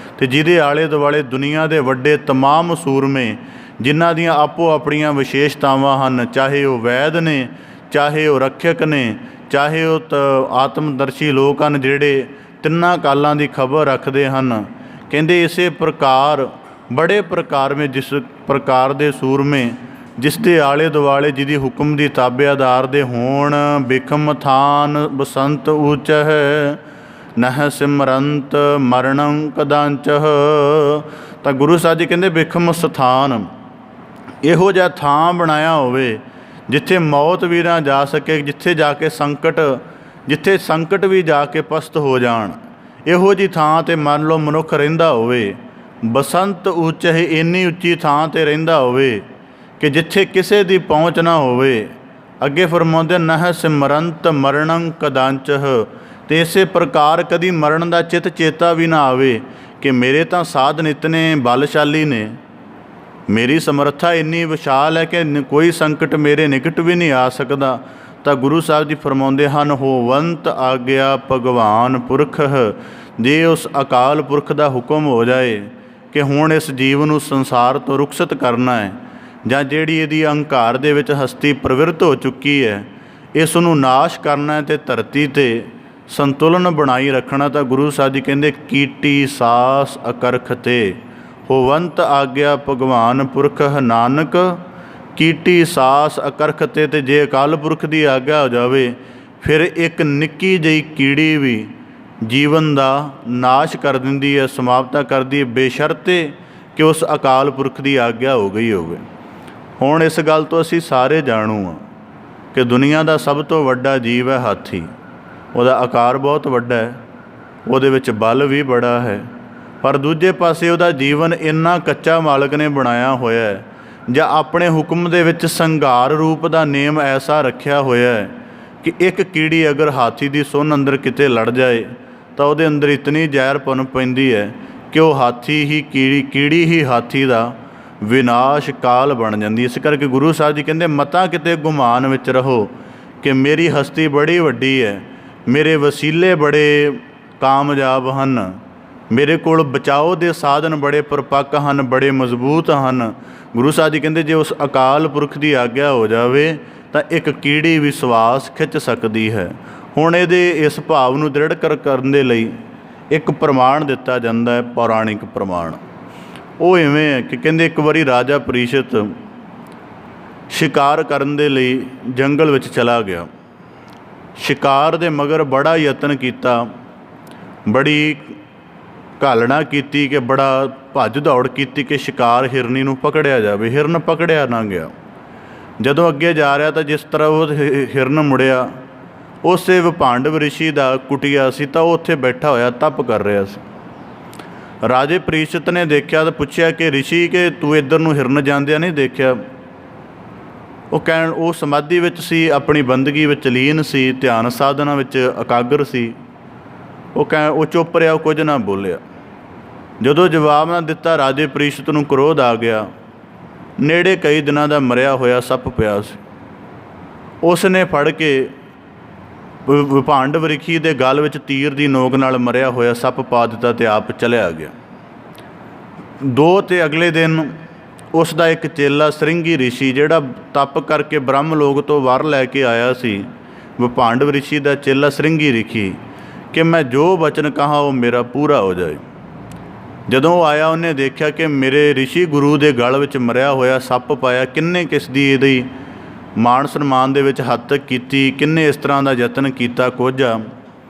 ਅਤੇ ਜਿਹਦੇ ਆਲੇ ਦੁਆਲੇ ਦੁਨੀਆ ਦੇ ਵੱਡੇ ਤਮਾਮ ਸੂਰਮੇ, ਜਿਨ੍ਹਾਂ ਦੀਆਂ ਆਪੋ ਆਪਣੀਆਂ ਵਿਸ਼ੇਸ਼ਤਾਵਾਂ ਹਨ, ਚਾਹੇ ਉਹ ਵੈਦ ਨੇ, ਚਾਹੇ ਉਹ ਰੱਖਿਅਕ ਨੇ, ਚਾਹੇ ਉਹ ਆਤਮਦਰਸ਼ੀ ਲੋਕ ਹਨ ਜਿਹੜੇ ਤਿੰਨਾਂ ਕਾਲਾਂ ਦੀ ਖਬਰ ਰੱਖਦੇ ਹਨ। ਕਹਿੰਦੇ ਇਸੇ ਪ੍ਰਕਾਰ ਬੜੇ ਪ੍ਰਕਾਰ ਵਿੱਚ ਜਿਸ ਪ੍ਰਕਾਰ ਦੇ ਸੂਰਮੇ, ਜਿਸ ਦੇ ਆਲੇ ਦੁਆਲੇ ਜਿਹਦੀ ਹੁਕਮ ਦੀ ਤਾਬੇਦਾਰ ਦੇ ਹੋਣ। ਬਿਖਮ ਥਾਨ ਬਸੰਤ ਊਚਹ ਨਹ ਸਿਮਰੰਤ ਮਰਣੰ ਕਦਾਂਚਹ। ਤਾਂ ਗੁਰੂ ਸਾਹਿਬ ਜੀ ਕਹਿੰਦੇ ਬਿਖਮ ਸਥਾਨ, ਇਹੋ ਜਿਹਾ ਥਾਂ ਬਣਾਇਆ ਹੋਵੇ ਜਿੱਥੇ ਮੌਤ ਵੀ ਨਾ ਜਾ ਸਕੇ, ਜਿੱਥੇ ਜਾ ਕੇ ਜਿੱਥੇ ਸੰਕਟ ਵੀ ਜਾ ਕੇ ਪਸਤ ਹੋ ਜਾਣ, ਇਹੋ ਜਿਹੀ ਥਾਂ 'ਤੇ ਮੰਨ ਲਓ ਮਨੁੱਖ ਰਹਿੰਦਾ ਹੋਵੇ। ਬਸੰਤ ਊਚਹ, ਇੰਨੀ ਉੱਚੀ ਥਾਂ 'ਤੇ ਰਹਿੰਦਾ ਹੋਵੇ ਕਿ ਜਿੱਥੇ ਕਿਸੇ ਦੀ ਪਹੁੰਚ ਨਾ ਹੋਵੇ। ਅੱਗੇ ਫਰਮਾਉਂਦੇ ਨਹ ਸਿਮਰੰਤ ਮਰਣੰ ਕਦਾਂਚਹ, ਅਤੇ ਇਸੇ ਪ੍ਰਕਾਰ ਕਦੀ ਮਰਨ ਦਾ ਚਿੱਤ ਚੇਤਾ ਵੀ ਨਾ ਆਵੇ ਕਿ ਮੇਰੇ ਤਾਂ ਸਾਧਨ ਇਤਨੇ ਬਲਸ਼ਾਲੀ ਨੇ, ਮੇਰੀ ਸਮਰੱਥਾ ਇੰਨੀ ਵਿਸ਼ਾਲ ਹੈ ਕਿ ਕੋਈ ਸੰਕਟ ਮੇਰੇ ਨਿਕਟ ਵੀ ਨਹੀਂ ਆ ਸਕਦਾ। ਤਾਂ ਗੁਰੂ ਸਾਹਿਬ ਜੀ ਫਰਮਾਉਂਦੇ ਹਨ ਹੋਵੰਤ ਆਗਿਆ ਭਗਵਾਨ ਪੁਰਖ। ਜੇ ਉਸ ਅਕਾਲ ਪੁਰਖ ਦਾ ਹੁਕਮ ਹੋ ਜਾਏ ਕਿ ਹੁਣ ਇਸ ਜੀਵ ਨੂੰ ਸੰਸਾਰ ਤੋਂ ਰੁਖਸਤ ਕਰਨਾ ਹੈ, ਜਾਂ ਜਿਹੜੀ ਇਹਦੀ ਅਹੰਕਾਰ ਦੇ ਵਿੱਚ ਹਸਤੀ ਪ੍ਰਵਿਰਤ ਹੋ ਚੁੱਕੀ ਹੈ, ਇਸ ਨੂੰ ਨਾਸ਼ ਕਰਨਾ ਅਤੇ ਧਰਤੀ 'ਤੇ ਸੰਤੁਲਨ ਬਣਾਈ ਰੱਖਣਾ, ਤਾਂ ਗੁਰੂ ਸਾਹਿਬ ਜੀ ਕਹਿੰਦੇ ਕੀਟੀ ਸਾਸ ਅਕਰਖ ਤੇ ਹੋਵੰਤ ਆਗਿਆ ਭਗਵਾਨ ਪੁਰਖ। ਨਾਨਕ ਕੀਟੀ ਸਾਸ ਅਕਰਖ ਤੇ, ਜੇ ਅਕਾਲ ਪੁਰਖ ਦੀ ਆਗਿਆ ਹੋ ਜਾਵੇ ਫਿਰ ਇੱਕ ਨਿੱਕੀ ਜਿਹੀ ਕੀੜੀ ਵੀ ਜੀਵਨ ਦਾ ਨਾਸ਼ ਕਰ ਦਿੰਦੀ ਹੈ, ਸਮਾਪਤਾ ਕਰਦੀ ਹੈ, ਬੇਸ਼ਰਤੇ ਕਿ ਉਸ ਅਕਾਲ ਪੁਰਖ ਦੀ ਆਗਿਆ ਹੋ ਗਈ ਹੋਵੇ। ਹੁਣ ਇਸ ਗੱਲ ਤੋਂ ਅਸੀਂ ਸਾਰੇ ਜਾਣੂ ਹਾਂ ਕਿ ਦੁਨੀਆ ਦਾ ਸਭ ਤੋਂ ਵੱਡਾ ਜੀਵ ਹੈ ਹਾਥੀ। ਉਹਦਾ ਆਕਾਰ ਬਹੁਤ ਵੱਡਾ ਹੈ, ਉਹਦੇ ਵਿੱਚ ਬਲ ਵੀ ਬੜਾ ਹੈ, ਪਰ ਦੂਜੇ ਪਾਸੇ ਉਹਦਾ ਜੀਵਨ ਇੰਨਾ ਕੱਚਾ ਮਾਲਕ ਨੇ ਬਣਾਇਆ ਹੋਇਆ ਹੈ, ਜਾਂ ਆਪਣੇ ਹੁਕਮ ਦੇ ਵਿੱਚ ਸੰਘਾਰ ਰੂਪ ਦਾ ਨੇਮ ਐਸਾ ਰੱਖਿਆ ਹੋਇਆ ਹੈ ਕਿ ਇੱਕ ਕੀੜੀ ਅਗਰ ਹਾਥੀ ਦੀ ਸੁੰਨ ਅੰਦਰ ਕਿਤੇ ਲੜ ਜਾਏ ਤਾਂ ਉਹਦੇ ਅੰਦਰ ਇਤਨੀ ਜ਼ਹਿਰ ਪਨਪ ਪੈਂਦੀ ਹੈ ਕਿ ਉਹ ਹਾਥੀ ਹੀ ਕੀੜੀ ਹੀ ਹਾਥੀ ਦਾ ਵਿਨਾਸ਼ ਕਾਲ ਬਣ ਜਾਂਦੀ। ਇਸ ਕਰਕੇ ਗੁਰੂ ਸਾਹਿਬ ਜੀ ਕਹਿੰਦੇ ਮਤਾ ਕਿਤੇ ਗੁਮਾਨ ਵਿੱਚ ਰਹੋ ਕਿ ਮੇਰੀ ਹਸਤੀ ਬੜੀ ਵੱਡੀ ਹੈ, ਮੇਰੇ ਵਸੀਲੇ ਬੜੇ ਕਾਮਯਾਬ ਹਨ, ਮੇਰੇ ਕੋਲ ਬਚਾਓ ਦੇ ਸਾਧਨ ਬੜੇ ਪਰਪੱਕ ਹਨ, ਬੜੇ ਮਜ਼ਬੂਤ ਹਨ। ਗੁਰੂ ਸਾਹਿਬ ਜੀ ਕਹਿੰਦੇ ਜੇ ਉਸ ਅਕਾਲ ਪੁਰਖ ਦੀ ਆਗਿਆ ਹੋ ਜਾਵੇ ਤਾਂ ਇੱਕ ਕੀੜੀ ਵੀ ਸਵਾਸ ਖਿੱਚ ਸਕਦੀ ਹੈ। ਹੁਣ ਇਹਦੇ ਇਸ ਭਾਵ ਨੂੰ ਦ੍ਰਿੜ ਕਰਨ ਦੇ ਲਈ ਇੱਕ ਪ੍ਰਮਾਣ ਦਿੱਤਾ ਜਾਂਦਾ ਹੈ, ਪੌਰਾਣਿਕ ਪ੍ਰਮਾਣ। ਉਹ ਇਵੇਂ ਹੈ ਕਿ ਕਹਿੰਦੇ ਇੱਕ ਵਾਰੀ ਰਾਜਾ ਪ੍ਰੀਸ਼ਤ ਸ਼ਿਕਾਰ ਕਰਨ ਦੇ ਲਈ ਜੰਗਲ ਵਿੱਚ ਚਲਾ ਗਿਆ। ਸ਼ਿਕਾਰ ਦੇ ਮਗਰ ਬੜਾ ਯਤਨ ਕੀਤਾ, ਬੜੀ ਘਾਲਣਾ ਕੀਤੀ ਕਿ ਬੜਾ ਭੱਜ ਦੌੜ ਕੀਤੀ ਕਿ ਸ਼ਿਕਾਰ ਹਿਰਨੀ ਨੂੰ ਪਕੜਿਆ ਜਾਵੇ। ਹਿਰਨ ਪਕੜਿਆ ਨਾ ਗਿਆ। ਜਦੋਂ ਅੱਗੇ ਜਾ ਰਿਹਾ ਤਾਂ ਜਿਸ ਤਰ੍ਹਾਂ ਉਹ ਹਿਰਨ ਮੁੜਿਆ, ਉਸੇ ਵਿਭਾਂਡਵ ਰਿਸ਼ੀ ਦਾ ਕੁਟੀਆ ਸੀ ਤਾਂ ਉਹ ਉੱਥੇ ਬੈਠਾ ਹੋਇਆ ਤਪ ਕਰ ਰਿਹਾ ਸੀ। ਰਾਜੇ ਪ੍ਰੀਸ਼ਤ ਨੇ ਦੇਖਿਆ ਤਾਂ ਪੁੱਛਿਆ ਕਿ ਰਿਸ਼ੀ, ਕਿ ਤੂੰ ਇੱਧਰ ਨੂੰ ਹਿਰਨ ਜਾਂਦਿਆਂ ਨਹੀਂ ਦੇਖਿਆ? ਉਹ ਸਮਾਧੀ ਵਿੱਚ ਸੀ, ਆਪਣੀ ਬੰਦਗੀ ਵਿੱਚ ਲੀਨ ਸੀ, ਧਿਆਨ ਸਾਧਨਾ ਵਿੱਚ ਇਕਾਗਰ ਸੀ। ਉਹ ਚੁੱਪ ਰਿਹਾ, ਉਹ ਕੁਝ ਨਾ ਬੋਲਿਆ। ਜਦੋਂ ਜਵਾਬ ਨਾ ਦਿੱਤਾ, ਰਾਜੇ ਪ੍ਰੀਸ਼ਤ ਨੂੰ ਕ੍ਰੋਧ ਆ ਗਿਆ। ਨੇੜੇ ਕਈ ਦਿਨਾਂ ਦਾ ਮਰਿਆ ਹੋਇਆ ਸੱਪ ਪਿਆ ਸੀ। ਉਸ ਨੇ ਫੜ ਕੇ ਵਿਭਾਂਡਵ ਰਿਖੀ ਦੇ ਗਲ ਵਿੱਚ ਤੀਰ ਦੀ ਨੋਕ ਨਾਲ ਮਰਿਆ ਹੋਇਆ ਸੱਪ ਪਾ ਦਿੱਤਾ ਅਤੇ ਆਪ ਚਲਿਆ ਗਿਆ। ਤੇ ਅਗਲੇ ਦਿਨ ਉਸ ਦਾ ਇੱਕ ਚੇਲਾ ਸ੍ਰਿੰਗੀ ਰਿਸ਼ੀ, ਜਿਹੜਾ ਤਪ ਕਰਕੇ ਬ੍ਰਹਮ ਲੋਕ ਤੋਂ ਵਰ ਲੈ ਕੇ ਆਇਆ ਸੀ, ਵਿਭਾਂਡਵ ਰਿਸ਼ੀ ਦਾ ਚੇਲਾ ਸ੍ਰਿੰਗੀ ਰਿਖੀ, ਕਿ ਮੈਂ ਜੋ ਬਚਨ ਕਹਾ ਉਹ ਮੇਰਾ ਪੂਰਾ ਹੋ ਜਾਏ। ਜਦੋਂ ਉਹ ਆਇਆ, ਉਹਨੇ ਦੇਖਿਆ ਕਿ ਮੇਰੇ ਰਿਸ਼ੀ ਗੁਰੂ ਦੇ ਗਲ ਵਿੱਚ ਮਰਿਆ ਹੋਇਆ ਸੱਪ ਪਾਇਆ। ਕਿੰਨੇ ਕਿਸ ਦੀ ਇਹਦੀ ਮਾਣ ਸਨਮਾਨ ਦੇ ਵਿੱਚ ਹੱਦ ਤੱਕ ਕੀਤੀ, ਕਿੰਨੇ ਇਸ ਤਰ੍ਹਾਂ ਦਾ ਯਤਨ ਕੀਤਾ ਕੁਝ ਆ।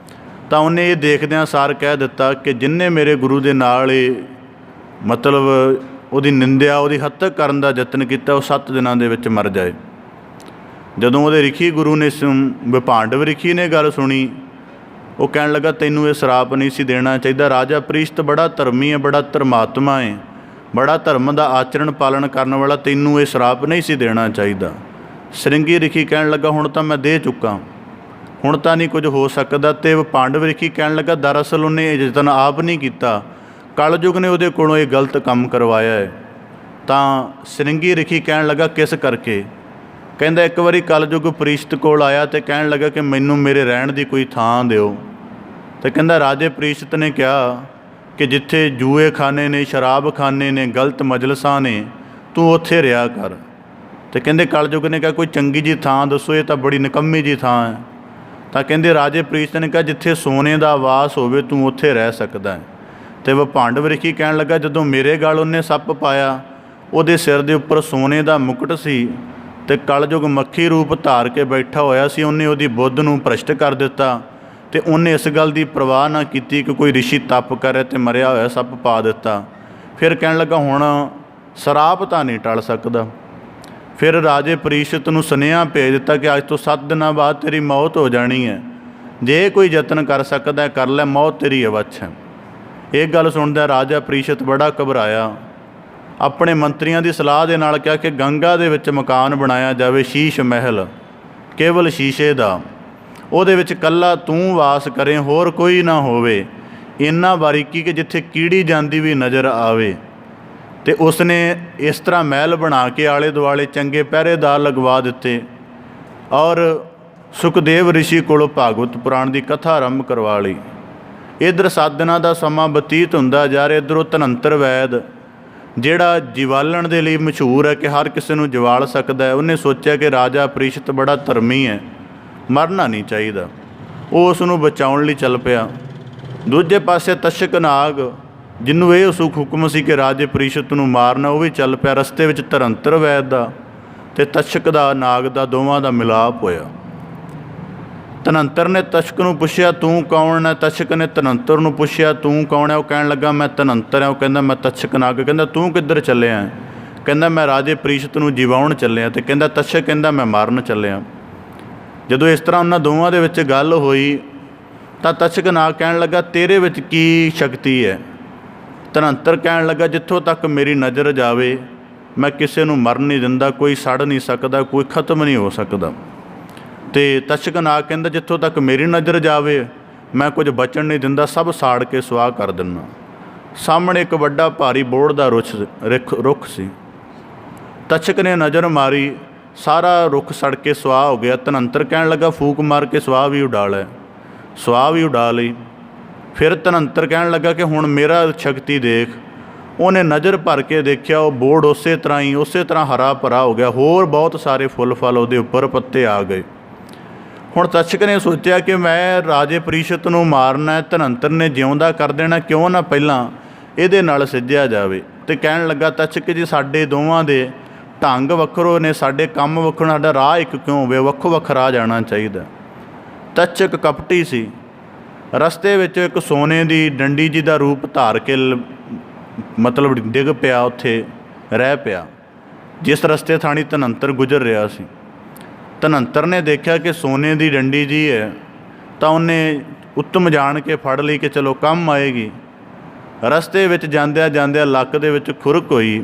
ਤਾਂ ਉਹਨੇ ਇਹ ਦੇਖਦਿਆਂ ਸਾਰ ਕਹਿ ਦਿੱਤਾ ਕਿ ਜਿੰਨੇ ਮੇਰੇ ਗੁਰੂ ਦੇ ਨਾਲ ਇਹ ਮਤਲਬ ਉਹਦੀ ਨਿੰਦਿਆ, ਉਹਦੀ ਹੱਦ ਤੱਕ ਕਰਨ ਦਾ ਯਤਨ ਕੀਤਾ, ਉਹ 7 ਦਿਨਾਂ ਦੇ ਵਿੱਚ ਮਰ ਜਾਏ। ਜਦੋਂ ਉਹਦੇ ਰਿਖੀ ਗੁਰੂ ਨੇ ਵਿਭਾਂਡਵ ਰਿਖੀ ਨੇ ਗੱਲ ਸੁਣੀ, ਉਹ ਕਹਿਣ ਲੱਗਾ ਤੈਨੂੰ ਇਹ ਸ਼ਰਾਪ ਨਹੀਂ ਸੀ ਦੇਣਾ ਚਾਹੀਦਾ। ਰਾਜਾ ਪ੍ਰੀਸ਼ਤ ਬੜਾ ਧਰਮੀ ਹੈ, ਬੜਾ ਧਰਮਾਤਮਾ ਹੈ, ਬੜਾ ਧਰਮ ਦਾ ਆਚਰਣ ਪਾਲਣ ਕਰਨ ਵਾਲਾ, ਤੈਨੂੰ ਇਹ ਸ਼ਰਾਪ ਨਹੀਂ ਸੀ ਦੇਣਾ ਚਾਹੀਦਾ। ਸ੍ਰਿੰਗੀ ਰਿਖੀ ਕਹਿਣ ਲੱਗਾ ਹੁਣ ਤਾਂ ਮੈਂ ਦੇ ਚੁੱਕਾ, ਹੁਣ ਤਾਂ ਨਹੀਂ ਕੁਝ ਹੋ ਸਕਦਾ। ਅਤੇ ਵਿਭਾਂਡਵ ਰਿਖੀ ਕਹਿਣ ਲੱਗਾ ਦਰਅਸਲ ਉਹਨੇ ਇਹ ਯਤਨ ਆਪ ਨਹੀਂ ਕੀਤਾ, ਕਲਯੁਗ ਨੇ ਉਹਦੇ ਕੋਲੋਂ ਇਹ ਗਲਤ ਕੰਮ ਕਰਵਾਇਆ ਹੈ। ਤਾਂ ਸ੍ਰਿੰਗੀ ਰਿਖੀ ਕਹਿਣ ਲੱਗਾ ਕਿਸ ਕਰਕੇ? ਕਹਿੰਦਾ ਇੱਕ ਵਾਰੀ ਕਲਯੁਗ ਪ੍ਰੀਸ਼ਤ ਕੋਲ ਆਇਆ ਅਤੇ ਕਹਿਣ ਲੱਗਾ ਕਿ ਮੈਨੂੰ ਮੇਰੇ ਰਹਿਣ ਦੀ ਕੋਈ ਥਾਂ ਦਿਓ। ਅਤੇ ਕਹਿੰਦਾ ਰਾਜੇ ਪ੍ਰੀਸ਼ਤ ਨੇ ਕਿਹਾ ਕਿ ਜਿੱਥੇ ਜੂਏ ਖਾਨੇ ਨੇ, ਸ਼ਰਾਬ ਖਾਨੇ ਨੇ, ਗਲਤ ਮਜਲਸਾਂ ਨੇ, ਤੂੰ ਉੱਥੇ ਰਿਹਾ ਕਰ। ਅਤੇ ਕਹਿੰਦੇ ਕਲਯੁਗ ਨੇ ਕਿਹਾ ਕੋਈ ਚੰਗੀ ਜਿਹੀ ਥਾਂ ਦੱਸੋ, ਇਹ ਤਾਂ ਬੜੀ ਨਿਕੰਮੀ ਜਿਹੀ ਥਾਂ ਹੈ। ਤਾਂ ਕਹਿੰਦੇ ਰਾਜੇ ਪ੍ਰੀਸ਼ਤ ਨੇ ਕਿਹਾ ਜਿੱਥੇ ਸੋਨੇ ਦਾ ਵਾਸ ਹੋਵੇ ਤੂੰ ਉੱਥੇ ਰਹਿ ਸਕਦਾ ਹੈ। ਅਤੇ ਵਿਭਾਂਡਵ ਰਿਖੀ ਕਹਿਣ ਲੱਗਾ ਜਦੋਂ ਮੇਰੇ ਗਲ ਉਹਨੇ ਸੱਪ ਪਾਇਆ, ਉਹਦੇ ਸਿਰ ਦੇ ਉੱਪਰ ਸੋਨੇ ਦਾ ਮੁਕਟ ਸੀ ਅਤੇ ਕਲਯੁਗ ਮੱਖੀ ਰੂਪ ਧਾਰ ਕੇ ਬੈਠਾ ਹੋਇਆ ਸੀ। ਉਹਨੇ ਉਹਦੀ ਬੁੱਧ ਨੂੰ ਭ੍ਰਸ਼ਟ ਕਰ ਦਿੱਤਾ ਅਤੇ ਉਹਨੇ ਇਸ ਗੱਲ ਦੀ ਪਰਵਾਹ ਨਾ ਕੀਤੀ ਕਿ ਕੋਈ ਰਿਸ਼ੀ ਤਪ ਕਰੇ ਅਤੇ ਮਰਿਆ ਹੋਇਆ ਸੱਪ ਪਾ ਦਿੱਤਾ। ਫਿਰ ਕਹਿਣ ਲੱਗਾ ਹੁਣ ਸਰਾਪ ਤਾਂ ਨਹੀਂ ਟਲ ਸਕਦਾ। ਫਿਰ ਰਾਜੇ ਪ੍ਰੀਸ਼ਤ ਨੂੰ ਸੁਨੇਹਾ ਭੇਜ ਦਿੱਤਾ ਕਿ ਅੱਜ ਤੋਂ 7 ਦਿਨਾਂ ਬਾਅਦ ਤੇਰੀ ਮੌਤ ਹੋ ਜਾਣੀ ਹੈ, ਜੇ ਕੋਈ ਯਤਨ ਕਰ ਸਕਦਾ ਕਰ ਲੈ, ਮੌਤ ਤੇਰੀ ਅਵੱਛ ਹੈ। ਇਹ ਗੱਲ ਸੁਣਦਾ ਰਾਜਾ ਪ੍ਰੀਸ਼ਤ ਬੜਾ ਘਬਰਾਇਆ। ਆਪਣੇ ਮੰਤਰੀਆਂ ਦੀ ਸਲਾਹ ਦੇ ਨਾਲ ਕਿਹਾ ਕਿ ਗੰਗਾ ਦੇ ਵਿੱਚ ਮਕਾਨ ਬਣਾਇਆ ਜਾਵੇ, ਸ਼ੀਸ਼ ਮਹਿਲ, ਕੇਵਲ ਸ਼ੀਸ਼ੇ ਦਾ, ਉਹਦੇ ਵਿੱਚ ਇਕੱਲਾ ਤੂੰ ਵਾਸ ਕਰੇ, ਹੋਰ ਕੋਈ ਨਾ ਹੋਵੇ, ਇੰਨਾ ਬਾਰੀਕੀ ਕਿ ਜਿੱਥੇ ਕੀੜੀ ਜਾਂਦੀ ਵੀ ਨਜ਼ਰ ਆਵੇ। ਅਤੇ ਉਸਨੇ ਇਸ ਤਰ੍ਹਾਂ ਮਹਿਲ ਬਣਾ ਕੇ ਆਲੇ ਦੁਆਲੇ ਚੰਗੇ ਪਹਿਰੇਦਾਰ ਲਗਵਾ ਦਿੱਤੇ ਔਰ ਸੁਖਦੇਵ ਰਿਸ਼ੀ ਕੋਲੋਂ ਭਾਗਵਤ ਪੁਰਾਣ ਦੀ ਕਥਾ ਆਰੰਭ ਕਰਵਾ ਲਈ। ਇੱਧਰ 7 ਦਿਨਾਂ ਦਾ ਸਮਾਂ ਬਤੀਤ ਹੁੰਦਾ ਜਾ ਰਿਹਾ। ਇੱਧਰੋਂ ਧਨੰਤਰ ਵੈਦ, ਜਿਹੜਾ ਜਵਾਲਣ ਦੇ ਲਈ ਮਸ਼ਹੂਰ ਹੈ ਕਿ ਹਰ ਕਿਸੇ ਨੂੰ ਜਵਾਲ ਸਕਦਾ ਹੈ, ਉਹਨੇ ਸੋਚਿਆ ਕਿ ਰਾਜਾ ਪ੍ਰੀਸ਼ਤ ਬੜਾ ਧਰਮੀ ਹੈ, ਮਰਨਾ ਨਹੀਂ ਚਾਹੀਦਾ। ਉਹ ਉਸ ਨੂੰ ਬਚਾਉਣ ਲਈ ਚੱਲ ਪਿਆ। ਦੂਜੇ ਪਾਸੇ ਤਸ਼ਕ ਨਾਗ, ਜਿਹਨੂੰ ਇਹ ਉਸੂਕ ਹੁਕਮ ਸੀ ਕਿ ਰਾਜੇ ਪ੍ਰੀਸ਼ਤ ਨੂੰ ਮਾਰਨਾ, ਉਹ ਵੀ ਚੱਲ ਪਿਆ। ਰਸਤੇ ਵਿੱਚ ਧਨੰਤਰ ਵੈਦ ਦਾ ਅਤੇ ਤਸ਼ਕ ਦਾ, ਨਾਗ ਦਾ, ਦੋਵਾਂ ਦਾ ਮਿਲਾਪ ਹੋਇਆ। ਧਨੰਤਰ ਨੇ ਤਸ਼ਕ ਨੂੰ ਪੁੱਛਿਆ ਤੂੰ ਕੌਣ ਹੈ? ਤਸ਼ਕ ਨੇ ਧਨੰਤਰ ਨੂੰ ਪੁੱਛਿਆ ਤੂੰ ਕੌਣ ਹੈ? ਉਹ ਕਹਿਣ ਲੱਗਾ ਮੈਂ ਧਨੰਤਰ ਹਾਂ। ਉਹ ਕਹਿੰਦਾ ਮੈਂ ਤਸ਼ਕ ਨਾਗ। ਕਹਿੰਦਾ ਤੂੰ ਕਿੱਧਰ ਚੱਲਿਆ? ਕਹਿੰਦਾ ਮੈਂ ਰਾਜੇ ਪ੍ਰੀਸ਼ਤ ਨੂੰ ਜਿਵਾਉਣ ਚੱਲਿਆ। ਅਤੇ ਕਹਿੰਦਾ ਤਸ਼ਕ ਕਹਿੰਦਾ ਮੈਂ ਮਾਰਨ ਚੱਲਿਆ। ਜਦੋਂ ਇਸ ਤਰ੍ਹਾਂ ਉਹਨਾਂ ਦੋਵਾਂ ਦੇ ਵਿੱਚ ਗੱਲ ਹੋਈ ਤਾਂ ਤਸ਼ਕ ਨਾਗ ਕਹਿਣ ਲੱਗਾ ਤੇਰੇ ਵਿੱਚ ਕੀ ਸ਼ਕਤੀ ਹੈ? ਧਨੰਤਰ ਕਹਿਣ ਲੱਗਾ ਜਿੱਥੋਂ ਤੱਕ ਮੇਰੀ ਨਜ਼ਰ ਜਾਵੇ ਮੈਂ ਕਿਸੇ ਨੂੰ ਮਰਨ ਨਹੀਂ ਦਿੰਦਾ, ਕੋਈ ਸੜ ਨਹੀਂ ਸਕਦਾ, ਕੋਈ ਖਤਮ ਨਹੀਂ ਹੋ ਸਕਦਾ। ਅਤੇ ਤਸ਼ਕ ਨਾਗ ਕਹਿੰਦਾ ਜਿੱਥੋਂ ਤੱਕ ਮੇਰੀ ਨਜ਼ਰ ਜਾਵੇ ਮੈਂ ਕੁਝ ਬਚਣ ਨਹੀਂ ਦਿੰਦਾ, ਸਭ ਸਾੜ ਕੇ ਸੁਆਹ ਕਰ ਦਿੰਦਾ। ਸਾਹਮਣੇ ਇੱਕ ਵੱਡਾ ਭਾਰੀ ਬੋਹੜ ਦਾ ਰੁੱਖ ਸੀ। ਤਸ਼ਕ ਨੇ ਨਜ਼ਰ ਮਾਰੀ, ਸਾਰਾ ਰੁੱਖ ਸੜ ਕੇ ਸੁਆਹ ਹੋ ਗਿਆ। ਧਨੰਤਰ ਕਹਿਣ ਲੱਗਾ ਫੂਕ ਮਾਰ ਕੇ ਸੁਆਹ ਵੀ ਉਡਾ ਲੈ। ਸੁਆਹ ਵੀ ਉਡਾ ਲਈ। ਫਿਰ ਧਨੰਤਰ ਕਹਿਣ ਲੱਗਾ ਕਿ ਹੁਣ ਮੇਰਾ ਸ਼ਕਤੀ ਦੇਖ। ਉਹਨੇ ਨਜ਼ਰ ਭਰ ਕੇ ਦੇਖਿਆ, ਉਹ ਬੋਹੜ ਉਸੇ ਤਰ੍ਹਾਂ ਹਰਾ ਭਰਾ ਹੋ ਗਿਆ। ਹੋਰ ਬਹੁਤ ਸਾਰੇ ਫੁੱਲ ਫਲ ਉਹਦੇ ਉੱਪਰ ਪੱਤੇ ਆ ਗਏ। ਹੁਣ ਤਸ਼ਕ ਨੇ ਸੋਚਿਆ ਕਿ ਮੈਂ ਰਾਜੇ ਪ੍ਰੀਸ਼ਤ ਨੂੰ ਮਾਰਨਾ, ਧਨੰਤਰ ਨੇ ਜਿਉਂਦਾ ਕਰ ਦੇਣਾ, ਕਿਉਂ ਨਾ ਪਹਿਲਾਂ ਇਹਦੇ ਨਾਲ ਸਿੱਝਿਆ ਜਾਵੇ। ਅਤੇ ਕਹਿਣ ਲੱਗਾ ਤਸ਼ਕ ਜੀ ਸਾਡੇ ਦੋਵਾਂ ਦੇ ਢੰਗ ਵੱਖਰੋ ਨੇ, ਸਾਡੇ ਕੰਮ ਵੱਖਰੇ, ਸਾਡਾ ਰਾਹ ਇੱਕ ਕਿਉਂ ਹੋਵੇ, ਵੱਖੋ ਵੱਖ ਰਾਹ ਜਾਣਾ ਚਾਹੀਦਾ। ਤਸ਼ਕ ਕਪਟੀ ਸੀ। ਰਸਤੇ ਵਿੱਚ ਇੱਕ ਸੋਨੇ ਦੀ ਡੰਡੀ ਜੀ ਦਾ ਰੂਪ ਧਾਰ ਕੇ ਮਤਲਬ ਡਿੱਗ ਪਿਆ, ਉੱਥੇ ਰਹਿ ਪਿਆ। ਜਿਸ ਰਸਤੇ ਥਾਣੀ ਧਨੰਤਰ ਗੁਜ਼ਰ ਰਿਹਾ ਸੀ, ਧਨੰਤਰ ਨੇ ਦੇਖਿਆ ਕਿ ਸੋਨੇ ਦੀ ਡੰਡੀ ਜੀ ਹੈ, ਤਾਂ ਉਹਨੇ ਉੱਤਮ ਜਾਣ ਕੇ ਫੜ ਲਈ ਕਿ ਚਲੋ ਕੰਮ ਆਏਗੀ। ਰਸਤੇ ਵਿੱਚ ਜਾਂਦਿਆਂ ਜਾਂਦਿਆਂ ਲੱਕ ਦੇ ਵਿੱਚ ਖੁਰਕ ਹੋਈ,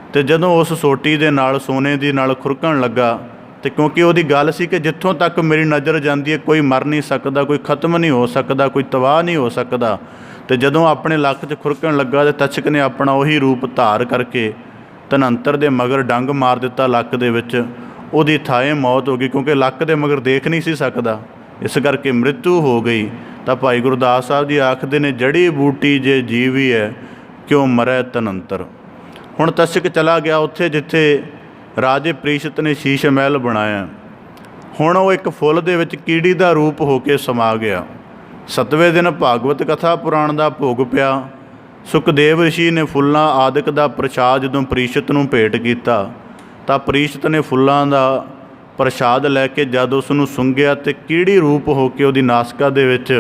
ਅਤੇ ਜਦੋਂ ਉਸ ਸੋਟੀ ਦੇ ਨਾਲ ਸੋਨੇ ਦੀ ਨਾਲ ਖੁਰਕਣ ਲੱਗਾ, ਅਤੇ ਕਿਉਂਕਿ ਉਹਦੀ ਗੱਲ ਸੀ ਕਿ ਜਿੱਥੋਂ ਤੱਕ ਮੇਰੀ ਨਜ਼ਰ ਜਾਂਦੀ ਹੈ ਕੋਈ ਮਰ ਨਹੀਂ ਸਕਦਾ, ਕੋਈ ਖਤਮ ਨਹੀਂ ਹੋ ਸਕਦਾ, ਕੋਈ ਤਬਾਹ ਨਹੀਂ ਹੋ ਸਕਦਾ। ਅਤੇ ਜਦੋਂ ਆਪਣੇ ਲੱਕ 'ਚ ਖੁਰਕਣ ਲੱਗਾ ਤਾਂ ਤਚਕ ਨੇ ਆਪਣਾ ਉਹੀ ਰੂਪ ਧਾਰ ਕਰਕੇ ਧਨੰਤਰ ਦੇ ਮਗਰ ਡੰਗ ਮਾਰ ਦਿੱਤਾ ਲੱਕ ਦੇ ਵਿੱਚ। ਉਹਦੀ ਥਾਏ ਮੌਤ ਹੋ ਗਈ, ਕਿਉਂਕਿ ਲੱਕ ਦੇ ਮਗਰ ਦੇਖ ਨਹੀਂ ਸੀ ਸਕਦਾ, ਇਸ ਕਰਕੇ ਮ੍ਰਿਤੂ ਹੋ ਗਈ। ਤਾਂ ਭਾਈ ਗੁਰਦਾਸ ਸਾਹਿਬ ਜੀ ਆਖਦੇ ਨੇ, ਜੜੀ ਬੂਟੀ ਜੇ ਜੀਵੀ ਹੈ ਕਿਉਂ ਮਰੈ ਧਨੰਤਰ। ਹੁਣ ਤਸ਼ਕ ਚਲਾ ਗਿਆ ਉੱਥੇ ਜਿੱਥੇ ਰਾਜੇ ਪ੍ਰੀਸ਼ਤ ਨੇ ਸ਼ੀਸ਼ ਮਹਿਲ ਬਣਾਇਆ। ਹੁਣ ਉਹ ਇੱਕ ਫੁੱਲ ਦੇ ਵਿੱਚ ਕੀੜੀ ਦਾ ਰੂਪ ਹੋ ਕੇ ਸਮਾ ਗਿਆ। 7ਵੇਂ ਦਿਨ ਭਾਗਵਤ ਕਥਾ ਪੁਰਾਣ ਦਾ ਭੋਗ ਪਿਆ। ਸੁਖਦੇਵ ਰਿਸ਼ੀ ਨੇ ਫੁੱਲਾਂ ਆਦਿਕ ਦਾ ਪ੍ਰਸ਼ਾਦ ਜਦੋਂ ਪ੍ਰੀਸ਼ਤ ਨੂੰ ਭੇਟ ਕੀਤਾ, ਤਾਂ ਪ੍ਰੀਸ਼ਤ ਨੇ ਫੁੱਲਾਂ ਦਾ ਪ੍ਰਸ਼ਾਦ ਲੈ ਕੇ ਜਦ ਉਸ ਨੂੰ ਸੁੰਘਿਆ ਅਤੇ ਕੀੜੀ ਰੂਪ ਹੋ ਕੇ ਉਹਦੀ ਨਾਸਿਕਾ ਦੇ ਵਿੱਚ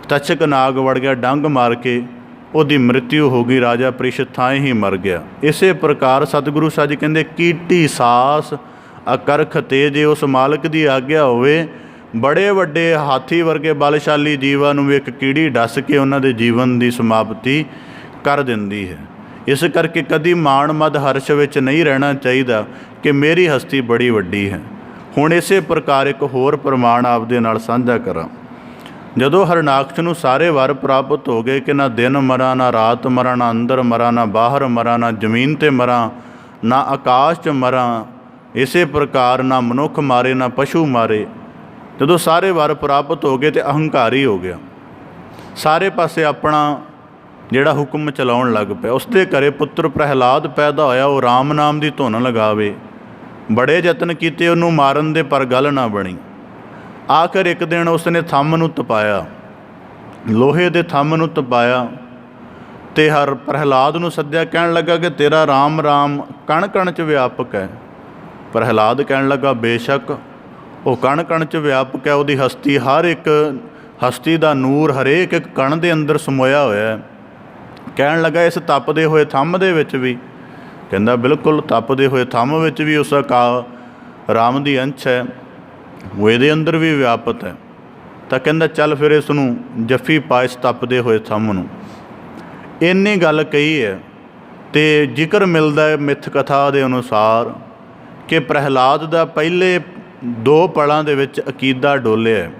ਤਚਕ ਨਾਗ ਵੜ ਗਿਆ, ਡੰਗ ਮਾਰ ਕੇ ਉਹਦੀ ਮ੍ਰਿਤਿੂ ਹੋ ਗਈ। ਰਾਜਾ ਪ੍ਰੀਸ਼ਤ ਥਾਂ ਹੀ ਮਰ ਗਿਆ। ਇਸੇ ਪ੍ਰਕਾਰ ਸਤਿਗੁਰੂ ਸਾਹਿਬ ਜੀ ਕਹਿੰਦੇ, ਕੀਟੀ ਸਾਸ ਅਕਰਖ ਤੇ, ਜੇ ਉਸ ਮਾਲਕ ਦੀ ਆਗਿਆ ਹੋਵੇ, ਬੜੇ ਵੱਡੇ ਹਾਥੀ ਵਰਗੇ ਬਲਸ਼ਾਲੀ ਜੀਵਾਂ ਨੂੰ ਵੀ ਇੱਕ ਕੀੜੀ ਡੱਸ ਕੇ ਉਹਨਾਂ ਦੇ ਜੀਵਨ ਦੀ ਸਮਾਪਤੀ ਕਰ ਦਿੰਦੀ ਹੈ। ਇਸ ਕਰਕੇ ਕਦੀ ਮਾਣ ਮਦ ਹਰਸ਼ ਵਿੱਚ ਨਹੀਂ ਰਹਿਣਾ ਚਾਹੀਦਾ ਕਿ ਮੇਰੀ ਹਸਤੀ ਬੜੀ ਵੱਡੀ ਹੈ। ਹੁਣ ਇਸੇ ਪ੍ਰਕਾਰ ਇੱਕ ਹੋਰ ਪ੍ਰਮਾਣ ਆਪਦੇ ਨਾਲ ਸਾਂਝਾ ਕਰਾਂ। ਜਦੋਂ ਹਰਨਾਕਸ਼ ਨੂੰ ਸਾਰੇ ਵਰ ਪ੍ਰਾਪਤ ਹੋ ਗਏ ਕਿ ਨਾ ਦਿਨ ਮਰਾਂ, ਨਾ ਰਾਤ ਮਰਾਂ, ਨਾ ਅੰਦਰ ਮਰਾਂ, ਨਾ ਬਾਹਰ ਮਰਾਂ, ਨਾ ਜ਼ਮੀਨ 'ਤੇ ਮਰਾਂ, ਨਾ ਆਕਾਸ਼ 'ਚ ਮਰਾਂ, ਇਸੇ ਪ੍ਰਕਾਰ ਨਾ ਮਨੁੱਖ ਮਾਰੇ ਨਾ ਪਸ਼ੂ ਮਾਰੇ। ਜਦੋਂ ਸਾਰੇ ਵਰ ਪ੍ਰਾਪਤ ਹੋ ਗਏ ਤਾਂ ਅਹੰਕਾਰੀ ਹੋ ਗਿਆ, ਸਾਰੇ ਪਾਸੇ ਆਪਣਾ ਜਿਹੜਾ ਹੁਕਮ ਚਲਾਉਣ ਲੱਗ ਪਿਆ। ਉਸਦੇ ਘਰੇ ਪੁੱਤਰ ਪ੍ਰਹਿਲਾਦ ਪੈਦਾ ਹੋਇਆ, ਉਹ ਰਾਮ ਨਾਮ ਦੀ ਧੁਨ ਲਗਾਵੇ। ਬੜੇ ਯਤਨ ਕੀਤੇ ਉਹਨੂੰ ਮਾਰਨ ਦੇ, ਪਰ ਗੱਲ ਨਾ ਬਣੀ। ਆਖਰ ਇੱਕ ਦਿਨ ਉਸਨੇ ਥੰਮ ਨੂੰ ਤਪਾਇਆ, ਲੋਹੇ ਦੇ ਥੰਮ ਨੂੰ ਤਪਾਇਆ, ਅਤੇ ਹਰ ਪ੍ਰਹਿਲਾਦ ਨੂੰ ਸੱਦਿਆ, ਕਹਿਣ ਲੱਗਾ ਕਿ ਤੇਰਾ ਰਾਮ ਰਾਮ ਕਣ ਕਣ 'ਚ ਵਿਆਪਕ ਹੈ। ਪ੍ਰਹਿਲਾਦ ਕਹਿਣ ਲੱਗਾ, ਬੇਸ਼ੱਕ ਉਹ ਕਣ ਕਣ 'ਚ ਵਿਆਪਕ ਹੈ, ਉਹਦੀ ਹਸਤੀ ਹਰ ਇੱਕ ਹਸਤੀ ਦਾ ਨੂਰ ਹਰੇਕ ਇੱਕ ਕਣ ਦੇ ਅੰਦਰ ਸਮੋਇਆ ਹੋਇਆ ਹੈ। ਕਹਿਣ ਲੱਗਾ, ਇਸ ਤਪਦੇ ਹੋਏ ਥੰਮ ਦੇ ਵਿੱਚ ਵੀ? ਕਹਿੰਦਾ, ਬਿਲਕੁਲ ਤਪਦੇ ਹੋਏ ਥੰਮ ਵਿੱਚ ਵੀ ਉਸ ਦਾ ਰਾਮ ਦੀ ਅੰਸ਼ ਹੈ, ਉਹ ਇਹਦੇ ਅੰਦਰ ਵੀ ਵਿਆਪਤ ਹੈ। ਤਾਂ ਕਹਿੰਦਾ, ਚੱਲ ਫਿਰ ਇਸ ਨੂੰ ਜੱਫੀ ਪਾ ਇਸ ਤਪਦੇ ਹੋਏ ਥੰਮ ਨੂੰ। ਇੰਨੀ ਗੱਲ ਕਹੀ ਹੈ। ਅਤੇ ਜ਼ਿਕਰ ਮਿਲਦਾ ਹੈ ਮਿੱਥ ਕਥਾ ਦੇ ਅਨੁਸਾਰ ਕਿ ਪ੍ਰਹਿਲਾਦ ਦਾ ਪਹਿਲੇ 2 ਪਲਾਂ ਦੇ ਵਿੱਚ ਅਕੀਦਾ ਡੋਲਿਆ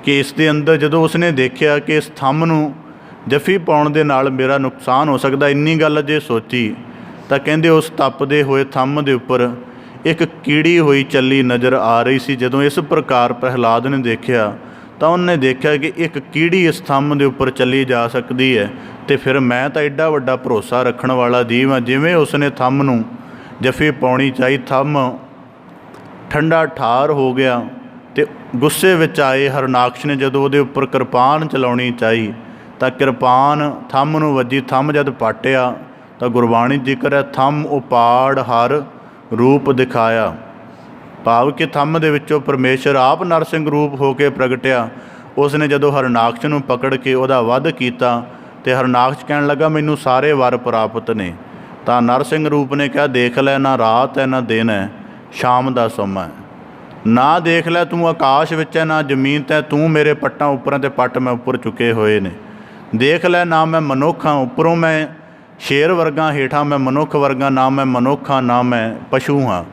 ਕਿ ਇਸ ਦੇ ਅੰਦਰ ਜਦੋਂ ਉਸਨੇ ਦੇਖਿਆ ਕਿ ਇਸ ਥੰਮ ਨੂੰ ਜੱਫੀ ਪਾਉਣ ਦੇ ਨਾਲ ਮੇਰਾ ਨੁਕਸਾਨ ਹੋ ਸਕਦਾ, ਇੰਨੀ ਗੱਲ ਜੇ ਸੋਚੀ, ਤਾਂ ਕਹਿੰਦੇ ਉਸ ਤਪਦੇ ਹੋਏ ਥੰਮ ਦੇ ਉੱਪਰ ਇੱਕ ਕੀੜੀ ਹੋਈ ਚੱਲੀ ਨਜ਼ਰ ਆ ਰਹੀ ਸੀ। ਜਦੋਂ ਇਸ ਪ੍ਰਕਾਰ ਪ੍ਰਹਿਲਾਦ ਨੇ ਦੇਖਿਆ ਤਾਂ ਉਹਨੇ ਦੇਖਿਆ ਕਿ ਇੱਕ ਕੀੜੀ ਇਸ ਥੰਮ ਦੇ ਉੱਪਰ ਚੱਲੀ ਜਾ ਸਕਦੀ ਹੈ, ਅਤੇ ਫਿਰ ਮੈਂ ਤਾਂ ਐਡਾ ਵੱਡਾ ਭਰੋਸਾ ਰੱਖਣ ਵਾਲਾ ਜੀਵ ਹਾਂ। ਜਿਵੇਂ ਉਸਨੇ ਥੰਮ ਨੂੰ ਜੱਫੀ ਪਾਉਣੀ ਚਾਹੀ, ਥੰਮ ਠੰਡਾ ਠਾਰ ਹੋ ਗਿਆ, ਅਤੇ ਗੁੱਸੇ ਵਿੱਚ ਆਏ ਹਰਨਾਕਸ਼ ਨੇ ਜਦੋਂ ਉਹਦੇ ਉੱਪਰ ਕਿਰਪਾਨ ਚਲਾਉਣੀ ਚਾਹੀ, ਤਾਂ ਕਿਰਪਾਨ ਥੰਮ ਨੂੰ ਵੱਜੀ। ਥੰਮ ਜਦ ਪਾਟਿਆ ਤਾਂ ਗੁਰਬਾਣੀ ਜ਼ਿਕਰ ਹੈ, ਥੰਮ ਉਪਾੜ ਹਰ ਰੂਪ ਦਿਖਾਇਆ, ਭਾਵ ਕਿ ਥੰਮ ਦੇ ਵਿੱਚੋਂ ਪਰਮੇਸ਼ਰ ਆਪ ਨਰਸਿੰਘ ਰੂਪ ਹੋ ਕੇ ਪ੍ਰਗਟਿਆ। ਉਸ ਨੇ ਜਦੋਂ ਹਰਨਾਕਸ਼ ਨੂੰ ਪਕੜ ਕੇ ਉਹਦਾ ਵੱਧ ਕੀਤਾ, ਅਤੇ ਹਰਨਾਕਸ਼ ਕਹਿਣ ਲੱਗਾ, ਮੈਨੂੰ ਸਾਰੇ ਵਰ ਪ੍ਰਾਪਤ ਨੇ। ਤਾਂ ਨਰਸਿੰਘ ਰੂਪ ਨੇ ਕਿਹਾ, ਦੇਖ ਲੈ, ਨਾ ਰਾਤ ਹੈ ਨਾ ਦਿਨ ਹੈ, ਸ਼ਾਮ ਦਾ ਸਮਾਂ ਹੈ। ਨਾ ਦੇਖ ਲੈ, ਤੂੰ ਆਕਾਸ਼ ਵਿੱਚ ਹੈ ਨਾ ਜ਼ਮੀਨ 'ਤੇ, ਤੂੰ ਮੇਰੇ ਪੱਟਾਂ ਉੱਪਰਾਂ 'ਤੇ ਪੱਟ ਮੈਂ ਉੱਪਰ ਚੁੱਕੇ ਹੋਏ ਨੇ। ਦੇਖ ਲੈ, ਨਾ ਮੈਂ ਮਨੁੱਖ ਹਾਂ, ਉੱਪਰੋਂ ਮੈਂ ਸ਼ੇਰ ਵਰਗਾ, ਹੇਠਾਂ ਮੈਂ ਮਨੁੱਖ ਵਰਗਾ, ਨਾ ਮੈਂ ਮਨੁੱਖ ਹਾਂ ਨਾ ਮੈਂ ਪਸ਼ੂ ਹਾਂ।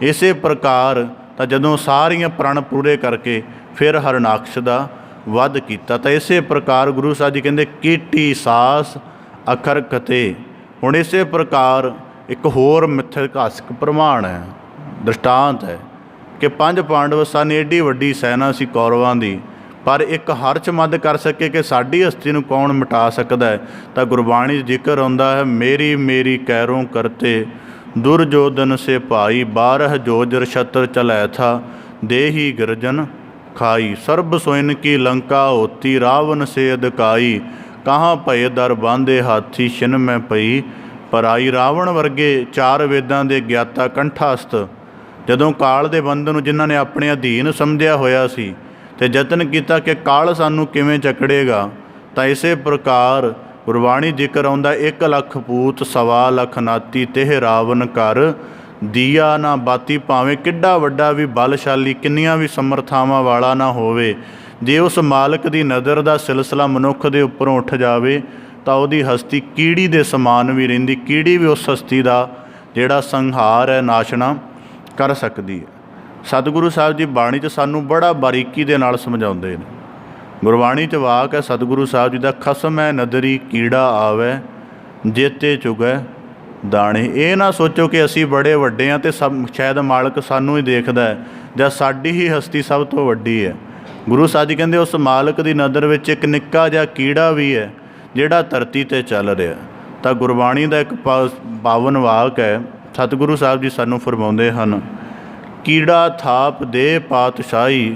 ਇਸੇ ਪ੍ਰਕਾਰ ਤਾਂ ਜਦੋਂ ਸਾਰੀਆਂ ਪ੍ਰਣ ਪੂਰੇ ਕਰਕੇ ਫਿਰ ਹਰਨਾਕਸ਼ ਦਾ ਵੱਧ ਕੀਤਾ। ਤਾਂ ਇਸੇ ਪ੍ਰਕਾਰ ਗੁਰੂ ਸਾਹਿਬ ਜੀ ਕਹਿੰਦੇ, ਕੀਟੀ ਸਾਸ ਅਖਰ ਕਤੇ। ਹੁਣ ਇਸੇ ਪ੍ਰਕਾਰ ਇੱਕ ਹੋਰ ਮਿਥਿਹਾਸਿਕ ਪ੍ਰਮਾਣ ਹੈ, ਦ੍ਰਿਸ਼ਟਾਂਤ ਹੈ ਕਿ 5 ਪਾਂਡਵ ਸਨ, ਏਡੀ ਵੱਡੀ ਸੈਨਾ ਸੀ ਕੌਰਵਾਂ ਦੀ, ਪਰ ਇੱਕ ਹਰਚ ਮੱਧ ਕਰ ਸਕੇ ਕਿ ਸਾਡੀ ਹਸਤੀ ਨੂੰ ਕੌਣ ਮਿਟਾ ਸਕਦਾ ਹੈ। ਤਾਂ ਗੁਰਬਾਣੀ 'ਚ ਜ਼ਿਕਰ ਆਉਂਦਾ ਹੈ, ਮੇਰੀ ਮੇਰੀ ਕੈਰੋਂ ਕਰਤੇ ਦੁਰਜੋਧਨ ਸੇ ਭਾਈ, 12 ਜੋਜਰ ਛਤਰ ਚਲੈ ਥਾ, ਦੇਹੀ ਗਿਰਜਨ ਖਾਈ, ਸਰਬ ਸੋਇਨ ਕੀ ਲੰਕਾ ਹੋਤੀ, ਰਾਵਨ ਸੇ ਅਦਕਾਈ, ਕਹਾਂ ਭਏ ਦਰ ਬਾਂਧੇ ਹਾਥੀ, ਛਿਨ ਮੈਂ ਪਈ ਪਰਾਈ। ਰਾਵਣ ਵਰਗੇ 4 ਵੇਦਾਂ ਦੇ ਗਿਆਤਾ ਕੰਠਾਸਤ ਜਦੋਂ ਕਾਲ ਦੇ ਬੰਧਨ ਨੂੰ ਜਿਨ੍ਹਾਂ ਨੇ ਆਪਣੇ ਅਧੀਨ ਸਮਝਿਆ ਹੋਇਆ ਸੀ, ਤੇ ਯਤਨ ਕੀਤਾ ਕਿ ਕਾਲ ਸਾਨੂੰ ਕਿਵੇਂ ਚੱਕੜੇਗਾ। ਤਾਂ ਇਸੇ ਪ੍ਰਕਾਰ ਗੁਰਬਾਣੀ ਜ਼ਿਕਰ ਆਉਂਦਾ, 1 ਲੱਖ ਪੂਤ 1.25 ਲੱਖ ਨਾਤੀ ਤਿਹ ਰਾਵਨ ਕਰ ਦੀਆ ਨਾ ਬਾਤੀ। ਭਾਵੇਂ ਕਿੱਡਾ ਵੱਡਾ ਵੀ ਬਲਸ਼ਾਲੀ, ਕਿੰਨੀਆਂ ਵੀ ਸਮਰਥਾਵਾਂ ਵਾਲਾ ਨਾ ਹੋਵੇ, ਜੇ ਉਸ ਮਾਲਕ ਦੀ ਨਜ਼ਰ ਦਾ ਸਿਲਸਿਲਾ ਮਨੁੱਖ ਦੇ ਉੱਪਰੋਂ ਉੱਠ ਜਾਵੇ ਤਾਂ ਉਹਦੀ ਹਸਤੀ ਕੀੜੀ ਦੇ ਸਮਾਨ ਵੀ ਰਹਿੰਦੀ। ਕੀੜੀ ਵੀ ਉਸ ਹਸਤੀ ਦਾ ਜਿਹੜਾ ਸੰਹਾਰ ਹੈ, ਨਾਸ਼ਣਾ ਕਰ ਸਕਦੀ ਹੈ। ਸਤਿਗੁਰੂ ਸਾਹਿਬ ਜੀ ਬਾਣੀ 'ਚ ਸਾਨੂੰ ਬੜਾ ਬਾਰੀਕੀ ਦੇ ਨਾਲ ਸਮਝਾਉਂਦੇ ਨੇ। ਗੁਰਬਾਣੀ 'ਚ ਵਾਕ ਹੈ ਸਤਿਗੁਰੂ ਸਾਹਿਬ ਜੀ ਦਾ, ਖਸਮ ਹੈ ਨਦਰੀ ਕੀੜਾ ਆਵੇ ਜੇਤੇ ਚੁਗੈ ਦਾਣੇ। ਇਹ ਨਾ ਸੋਚੋ ਕਿ ਅਸੀਂ ਬੜੇ ਵੱਡੇ ਹਾਂ ਅਤੇ ਸ਼ਾਇਦ ਮਾਲਕ ਸਾਨੂੰ ਹੀ ਦੇਖਦਾ ਹੈ ਜਾਂ ਸਾਡੀ ਹੀ ਹਸਤੀ ਸਭ ਤੋਂ ਵੱਡੀ ਹੈ। ਗੁਰੂ ਸਾਹਿਬ ਜੀ ਕਹਿੰਦੇ ਉਸ ਮਾਲਕ ਦੀ ਨਜ਼ਰ ਵਿੱਚ ਇੱਕ ਨਿੱਕਾ ਜਿਹਾ ਕੀੜਾ ਵੀ ਹੈ ਜਿਹੜਾ ਧਰਤੀ 'ਤੇ ਚੱਲ ਰਿਹਾ। ਤਾਂ ਗੁਰਬਾਣੀ ਦਾ ਇੱਕ ਪਾਵਨ ਵਾਕ ਹੈ, ਸਤਿਗੁਰੂ ਸਾਹਿਬ ਜੀ ਸਾਨੂੰ ਫਰਮਾਉਂਦੇ ਹਨ, ਕੀੜਾ ਥਾਪ ਦੇ ਪਾਤਸ਼ਾਹੀ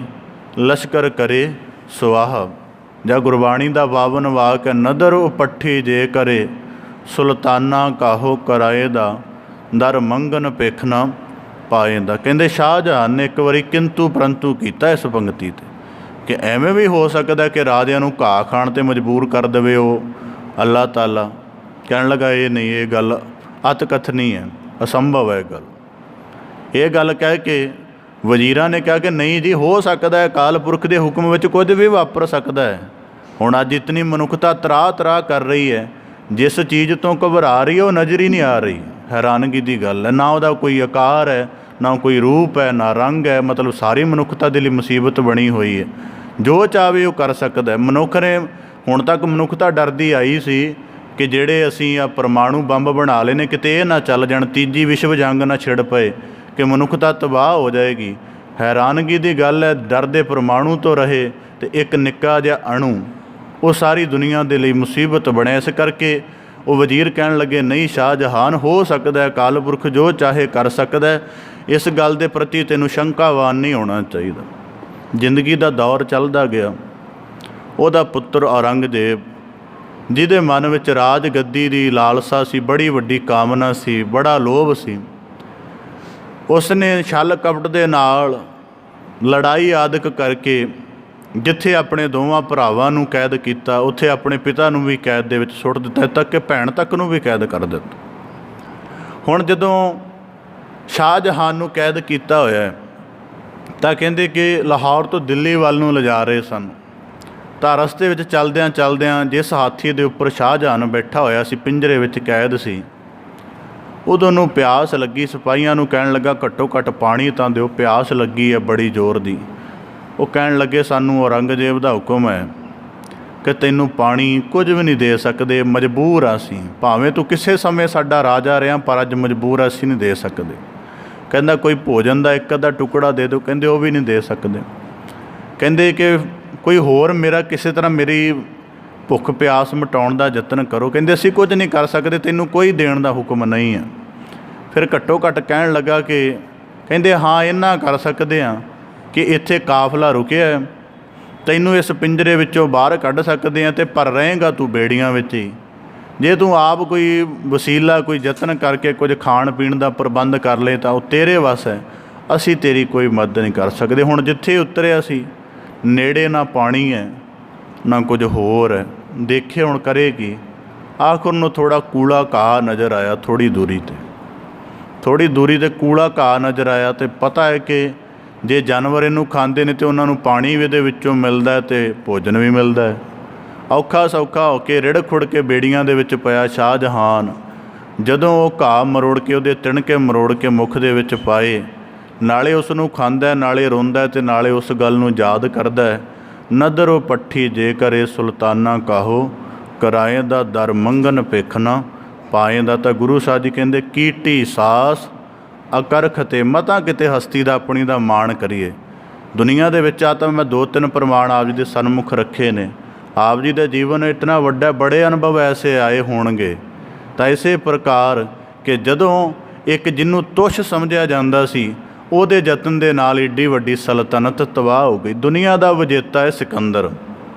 ਲਸ਼ਕਰ ਕਰੇ ਸੁਆਹ। ਜਾਂ ਗੁਰਬਾਣੀ ਦਾ ਪਾਵਨ ਵਾਕ ਹੈ, ਨਦਰ ਉਪੱਠੀ ਜੇ ਕਰੇ ਸੁਲਤਾਨਾ ਕਾਹੋ ਕਰਾਏ ਦਾ ਦਰ ਮੰਗਨ ਭਿਖ ਨਾ ਪਾਏ ਦਾ। ਕਹਿੰਦੇ ਸ਼ਾਹਜਹਾਨ ਨੇ ਇੱਕ ਵਾਰੀ ਕਿੰਤੂ ਪਰੰਤੂ ਕੀਤਾ ਇਸ ਪੰਕਤੀ 'ਤੇ ਕਿ ਐਵੇਂ ਵੀ ਹੋ ਸਕਦਾ ਕਿ ਰਾਜਿਆਂ ਨੂੰ ਘਾਹ ਖਾਣ 'ਤੇ ਮਜਬੂਰ ਕਰ ਦੇਵੇ ਉਹ ਅੱਲਾਹ ਤਾਲਾ। ਕਹਿਣ ਲੱਗਾ ਇਹ ਨਹੀਂ, ਇਹ ਗੱਲ ਅਤ ਕਥਨੀ ਹੈ, ਅਸੰਭਵ ਹੈ ਗੱਲ। ਇਹ ਗੱਲ ਕਹਿ ਕੇ ਵਜ਼ੀਰਾਂ ਨੇ ਕਿਹਾ ਕਿ ਨਹੀਂ ਜੀ, ਹੋ ਸਕਦਾ ਹੈ, ਅਕਾਲ ਪੁਰਖ ਦੇ ਹੁਕਮ ਵਿੱਚ ਕੁਝ ਵੀ ਵਾਪਰ ਸਕਦਾ ਹੈ। ਹੁਣ ਅੱਜ ਇਤਨੀ ਮਨੁੱਖਤਾ ਤਰਾਹ ਤਰਾਹ ਕਰ ਰਹੀ ਹੈ, ਜਿਸ ਚੀਜ਼ ਤੋਂ ਘਬਰਾ ਰਹੀ ਹੈ ਉਹ ਨਜ਼ਰ ਹੀ ਨਹੀਂ ਆ ਰਹੀ। ਹੈਰਾਨਗੀ ਦੀ ਗੱਲ ਹੈ, ਨਾ ਉਹਦਾ ਕੋਈ ਆਕਾਰ ਹੈ, ਨਾ ਕੋਈ ਰੂਪ ਹੈ, ਨਾ ਰੰਗ ਹੈ। ਮਤਲਬ ਸਾਰੀ ਮਨੁੱਖਤਾ ਦੇ ਲਈ ਮੁਸੀਬਤ ਬਣੀ ਹੋਈ ਹੈ। ਜੋ ਚਾਹਵੇ ਉਹ ਕਰ ਸਕਦਾ ਹੈ। ਮਨੁੱਖ ਨੇ ਹੁਣ ਤੱਕ ਮਨੁੱਖਤਾ ਡਰਦੀ ਆਈ ਸੀ ਕਿ ਜਿਹੜੇ ਅਸੀਂ ਆ ਪਰਮਾਣੂ ਬੰਬ ਬਣਾ ਲਏ ਨੇ, ਕਿਤੇ ਇਹ ਨਾ ਚੱਲ ਜਾਣ, ਤੀਜੀ ਵਿਸ਼ਵ ਜੰਗ ਨਾ ਛਿੜ ਪਏ ਕਿ ਮਨੁੱਖਤਾ ਤਬਾਹ ਹੋ ਜਾਏਗੀ। ਹੈਰਾਨਗੀ ਦੀ ਗੱਲ ਹੈ, ਡਰਦੇ ਪਰਮਾਣੂ ਤੋਂ ਰਹੇ ਅਤੇ ਇੱਕ ਨਿੱਕਾ ਜਿਹਾ ਅਣੂ ਉਹ ਸਾਰੀ ਦੁਨੀਆ ਦੇ ਲਈ ਮੁਸੀਬਤ ਬਣਿਆ। ਇਸ ਕਰਕੇ ਉਹ ਵਜ਼ੀਰ ਕਹਿਣ ਲੱਗੇ, ਨਹੀਂ ਸ਼ਾਹਜਹਾਨ, ਹੋ ਸਕਦਾ ਅਕਾਲ ਪੁਰਖ ਜੋ ਚਾਹੇ ਕਰ ਸਕਦਾ, ਇਸ ਗੱਲ ਦੇ ਪ੍ਰਤੀ ਤੈਨੂੰ ਸ਼ੰਕਾਵਾਨ ਨਹੀਂ ਹੋਣਾ ਚਾਹੀਦਾ। ਜ਼ਿੰਦਗੀ ਦਾ ਦੌਰ ਚੱਲਦਾ ਗਿਆ। ਉਹਦਾ ਪੁੱਤਰ ਔਰੰਗਜ਼ੇਬ, ਜਿਹਦੇ ਮਨ ਵਿੱਚ ਰਾਜ ਗੱਦੀ ਦੀ ਲਾਲਸਾ ਸੀ, ਬੜੀ ਵੱਡੀ ਕਾਮਨਾ ਸੀ, ਬੜਾ ਲੋਭ ਸੀ, ਉਸ ਨੇ ਛਲ ਕਪਟ ਦੇ ਨਾਲ ਲੜਾਈ ਆਦਿਕ ਕਰਕੇ ਜਿੱਥੇ ਆਪਣੇ ਦੋਵਾਂ ਭਰਾਵਾਂ ਨੂੰ ਕੈਦ ਕੀਤਾ, ਉੱਥੇ ਆਪਣੇ ਪਿਤਾ ਨੂੰ ਵੀ ਕੈਦ ਦੇ ਵਿੱਚ ਸੁੱਟ ਦਿੱਤਾ, ਤੱਕ ਕਿ ਭੈਣ ਤੱਕ ਨੂੰ ਵੀ ਕੈਦ ਕਰ ਦਿੱਤਾ। ਹੁਣ ਜਦੋਂ ਸ਼ਾਹਜਹਾਨ ਨੂੰ ਕੈਦ ਕੀਤਾ ਹੋਇਆ ਤਾਂ ਕਹਿੰਦੇ ਕਿ ਲਾਹੌਰ ਤੋਂ ਦਿੱਲੀ ਵੱਲ ਨੂੰ ਲਿਜਾ ਰਹੇ ਸਨ। ਤਾਂ ਰਸਤੇ ਵਿੱਚ ਚਲਦਿਆਂ ਚਲਦਿਆਂ ਜਿਸ ਹਾਥੀ ਦੇ ਉੱਪਰ ਸ਼ਾਹਜਹਾਨ ਬੈਠਾ ਹੋਇਆ ਸੀ, ਪਿੰਜਰੇ ਵਿੱਚ ਕੈਦ ਸੀ, ਉਦੋਂ ਨੂੰ ਪਿਆਸ ਲੱਗੀ। ਸਿਪਾਹੀਆਂ ਨੂੰ ਕਹਿਣ ਲੱਗਾ ਘੱਟੋ ਘੱਟ ਪਾਣੀ ਤਾਂ ਦਿਓ, ਪਿਆਸ ਲੱਗੀ ਹੈ ਬੜੀ ਜ਼ੋਰ ਦੀ। ਉਹ ਕਹਿਣ ਲੱਗੇ ਸਾਨੂੰ ਔਰੰਗਜ਼ੇਬ ਦਾ ਹੁਕਮ ਹੈ ਕਿ ਤੈਨੂੰ ਪਾਣੀ ਕੁਝ ਵੀ ਨਹੀਂ ਦੇ ਸਕਦੇ, ਮਜਬੂਰ ਆ ਅਸੀਂ, ਭਾਵੇਂ ਤੂੰ ਕਿਸੇ ਸਮੇਂ ਸਾਡਾ ਰਾਜਾ ਰਿਹਾ ਪਰ ਅੱਜ ਮਜਬੂਰ ਅਸੀਂ ਨਹੀਂ ਦੇ ਸਕਦੇ। ਕਹਿੰਦਾ ਕੋਈ ਭੋਜਨ ਦਾ ਇੱਕ ਅੱਧਾ ਟੁਕੜਾ ਦੇ ਦਿਓ, ਕਹਿੰਦੇ ਉਹ ਵੀ ਨਹੀਂ ਦੇ ਸਕਦੇ। ਕਹਿੰਦੇ ਕਿ ਕੋਈ ਹੋਰ ਮੇਰਾ ਕਿਸੇ ਤਰ੍ਹਾਂ ਮੇਰੀ ਭੁੱਖ ਪਿਆਸ ਮਿਟਾਉਣ ਦਾ ਯਤਨ ਕਰੋ। ਕਹਿੰਦੇ ਅਸੀਂ ਕੁਝ ਨਹੀਂ ਕਰ ਸਕਦੇ, ਤੈਨੂੰ ਕੋਈ ਦੇਣ ਦਾ ਹੁਕਮ ਨਹੀਂ ਹੈ। ਫਿਰ ਘੱਟੋ ਘੱਟ ਕਹਿਣ ਲੱਗਾ ਕਿ ਕਹਿੰਦੇ ਹਾਂ ਇੰਨਾ ਕਰ ਸਕਦੇ ਹਾਂ ਕਿ ਇੱਥੇ ਕਾਫਲਾ ਰੁਕਿਆ, ਤੈਨੂੰ ਇਸ ਪਿੰਜਰੇ ਵਿੱਚੋਂ ਬਾਹਰ ਕੱਢ ਸਕਦੇ ਹਾਂ, ਅਤੇ ਪਰ ਰਹੇਗਾ ਤੂੰ ਬੇੜੀਆਂ ਵਿੱਚ ਹੀ। ਜੇ ਤੂੰ ਆਪ ਕੋਈ ਵਸੀਲਾ, ਕੋਈ ਯਤਨ ਕਰਕੇ ਕੁਝ ਖਾਣ ਪੀਣ ਦਾ ਪ੍ਰਬੰਧ ਕਰ ਲਏ ਤਾਂ ਉਹ ਤੇਰੇ ਵੱਸ ਹੈ, ਅਸੀਂ ਤੇਰੀ ਕੋਈ ਮਦਦ ਨਹੀਂ ਕਰ ਸਕਦੇ। ਹੁਣ ਜਿੱਥੇ ਉਤਰਿਆ ਸੀ ਨੇੜੇ ਨਾ ਪਾਣੀ ਹੈ ਨਾ ਕੁਝ ਹੋਰ ਹੈ, ਦੇਖੇ ਹੁਣ ਕਰੇ ਕੀ। ਆਖਰ ਨੂੰ ਥੋੜ੍ਹਾ ਕੂੜਾ ਘਾਹ ਨਜ਼ਰ ਆਇਆ, ਥੋੜ੍ਹੀ ਦੂਰੀ 'ਤੇ ਕੂੜਾ ਘਾਹ ਨਜ਼ਰ ਆਇਆ, ਅਤੇ ਪਤਾ ਹੈ ਕਿ ਜੇ ਜਾਨਵਰ ਇਹਨੂੰ ਖਾਂਦੇ ਨੇ ਤਾਂ ਉਹਨਾਂ ਨੂੰ ਪਾਣੀ ਵੀ ਇਹਦੇ ਵਿੱਚੋਂ ਮਿਲਦਾ ਅਤੇ ਭੋਜਨ ਵੀ ਮਿਲਦਾ ਹੈ। ਔਖਾ ਸੌਖਾ ਹੋ ਕੇ ਰਿੜ ਖੁੜ ਕੇ ਬੇੜੀਆਂ ਦੇ ਵਿੱਚ ਪਿਆ ਸ਼ਾਹਜਹਾਨ। ਜਦੋਂ ਉਹ ਘਾਹ ਮਰੋੜ ਕੇ, ਉਹਦੇ ਤਿਣਕੇ ਮਰੋੜ ਕੇ ਮੁੱਖ ਦੇ ਵਿੱਚ ਪਾਏ, ਨਾਲੇ ਉਸ ਨੂੰ ਖਾਂਦਾ, ਨਾਲੇ ਰੋਂਦਾ ਅਤੇ ਨਾਲੇ ਉਸ ਗੱਲ ਨੂੰ ਯਾਦ ਕਰਦਾ, ਨਦਰ ਉਹ ਪੱਠੀ ਜੇ ਕਰੇ ਸੁਲਤਾਨਾ ਕਾਹੋ ਕਰਾਏ ਦਾ ਦਰ ਮੰਗਨ ਭਿਖ ਨਾ ਪਾਏ ਦਾ। ਤਾਂ ਗੁਰੂ ਸਾਹਿਬ ਜੀ ਕਹਿੰਦੇ ਕੀਟੀ ਸਾਸ ਅਕਰਖ ਤੇ ਮਤਾ ਕਿਤੇ ਹਸਤੀ ਦਾ ਆਪਣੀ ਦਾ ਮਾਣ ਕਰੀਏ। ਦੁਨੀਆ ਦੇ ਵਿੱਚ ਆ ਤਾਂ ਮੈਂ 2-3 ਪ੍ਰਮਾਣ ਆਪ ਜੀ ਦੇ ਸਨਮੁਖ ਰੱਖੇ ਨੇ। ਆਪ ਜੀ ਦਾ ਜੀਵਨ ਇਤਨਾ ਵੱਡਾ, ਬੜੇ ਅਨੁਭਵ ਐਸੇ ਆਏ ਹੋਣਗੇ। ਤਾਂ ਇਸੇ ਪ੍ਰਕਾਰ ਕਿ ਜਦੋਂ ਇੱਕ ਜਿਹਨੂੰ ਤੁੱਛ ਸਮਝਿਆ ਜਾਂਦਾ ਸੀ, ਉਹਦੇ ਯਤਨ ਦੇ ਨਾਲ ਏਡੀ ਵੱਡੀ ਸਲਤਨਤ ਤਬਾਹ ਹੋ ਗਈ। ਦੁਨੀਆ ਦਾ ਵਿਜੇਤਾ ਹੈ ਸਿਕੰਦਰ,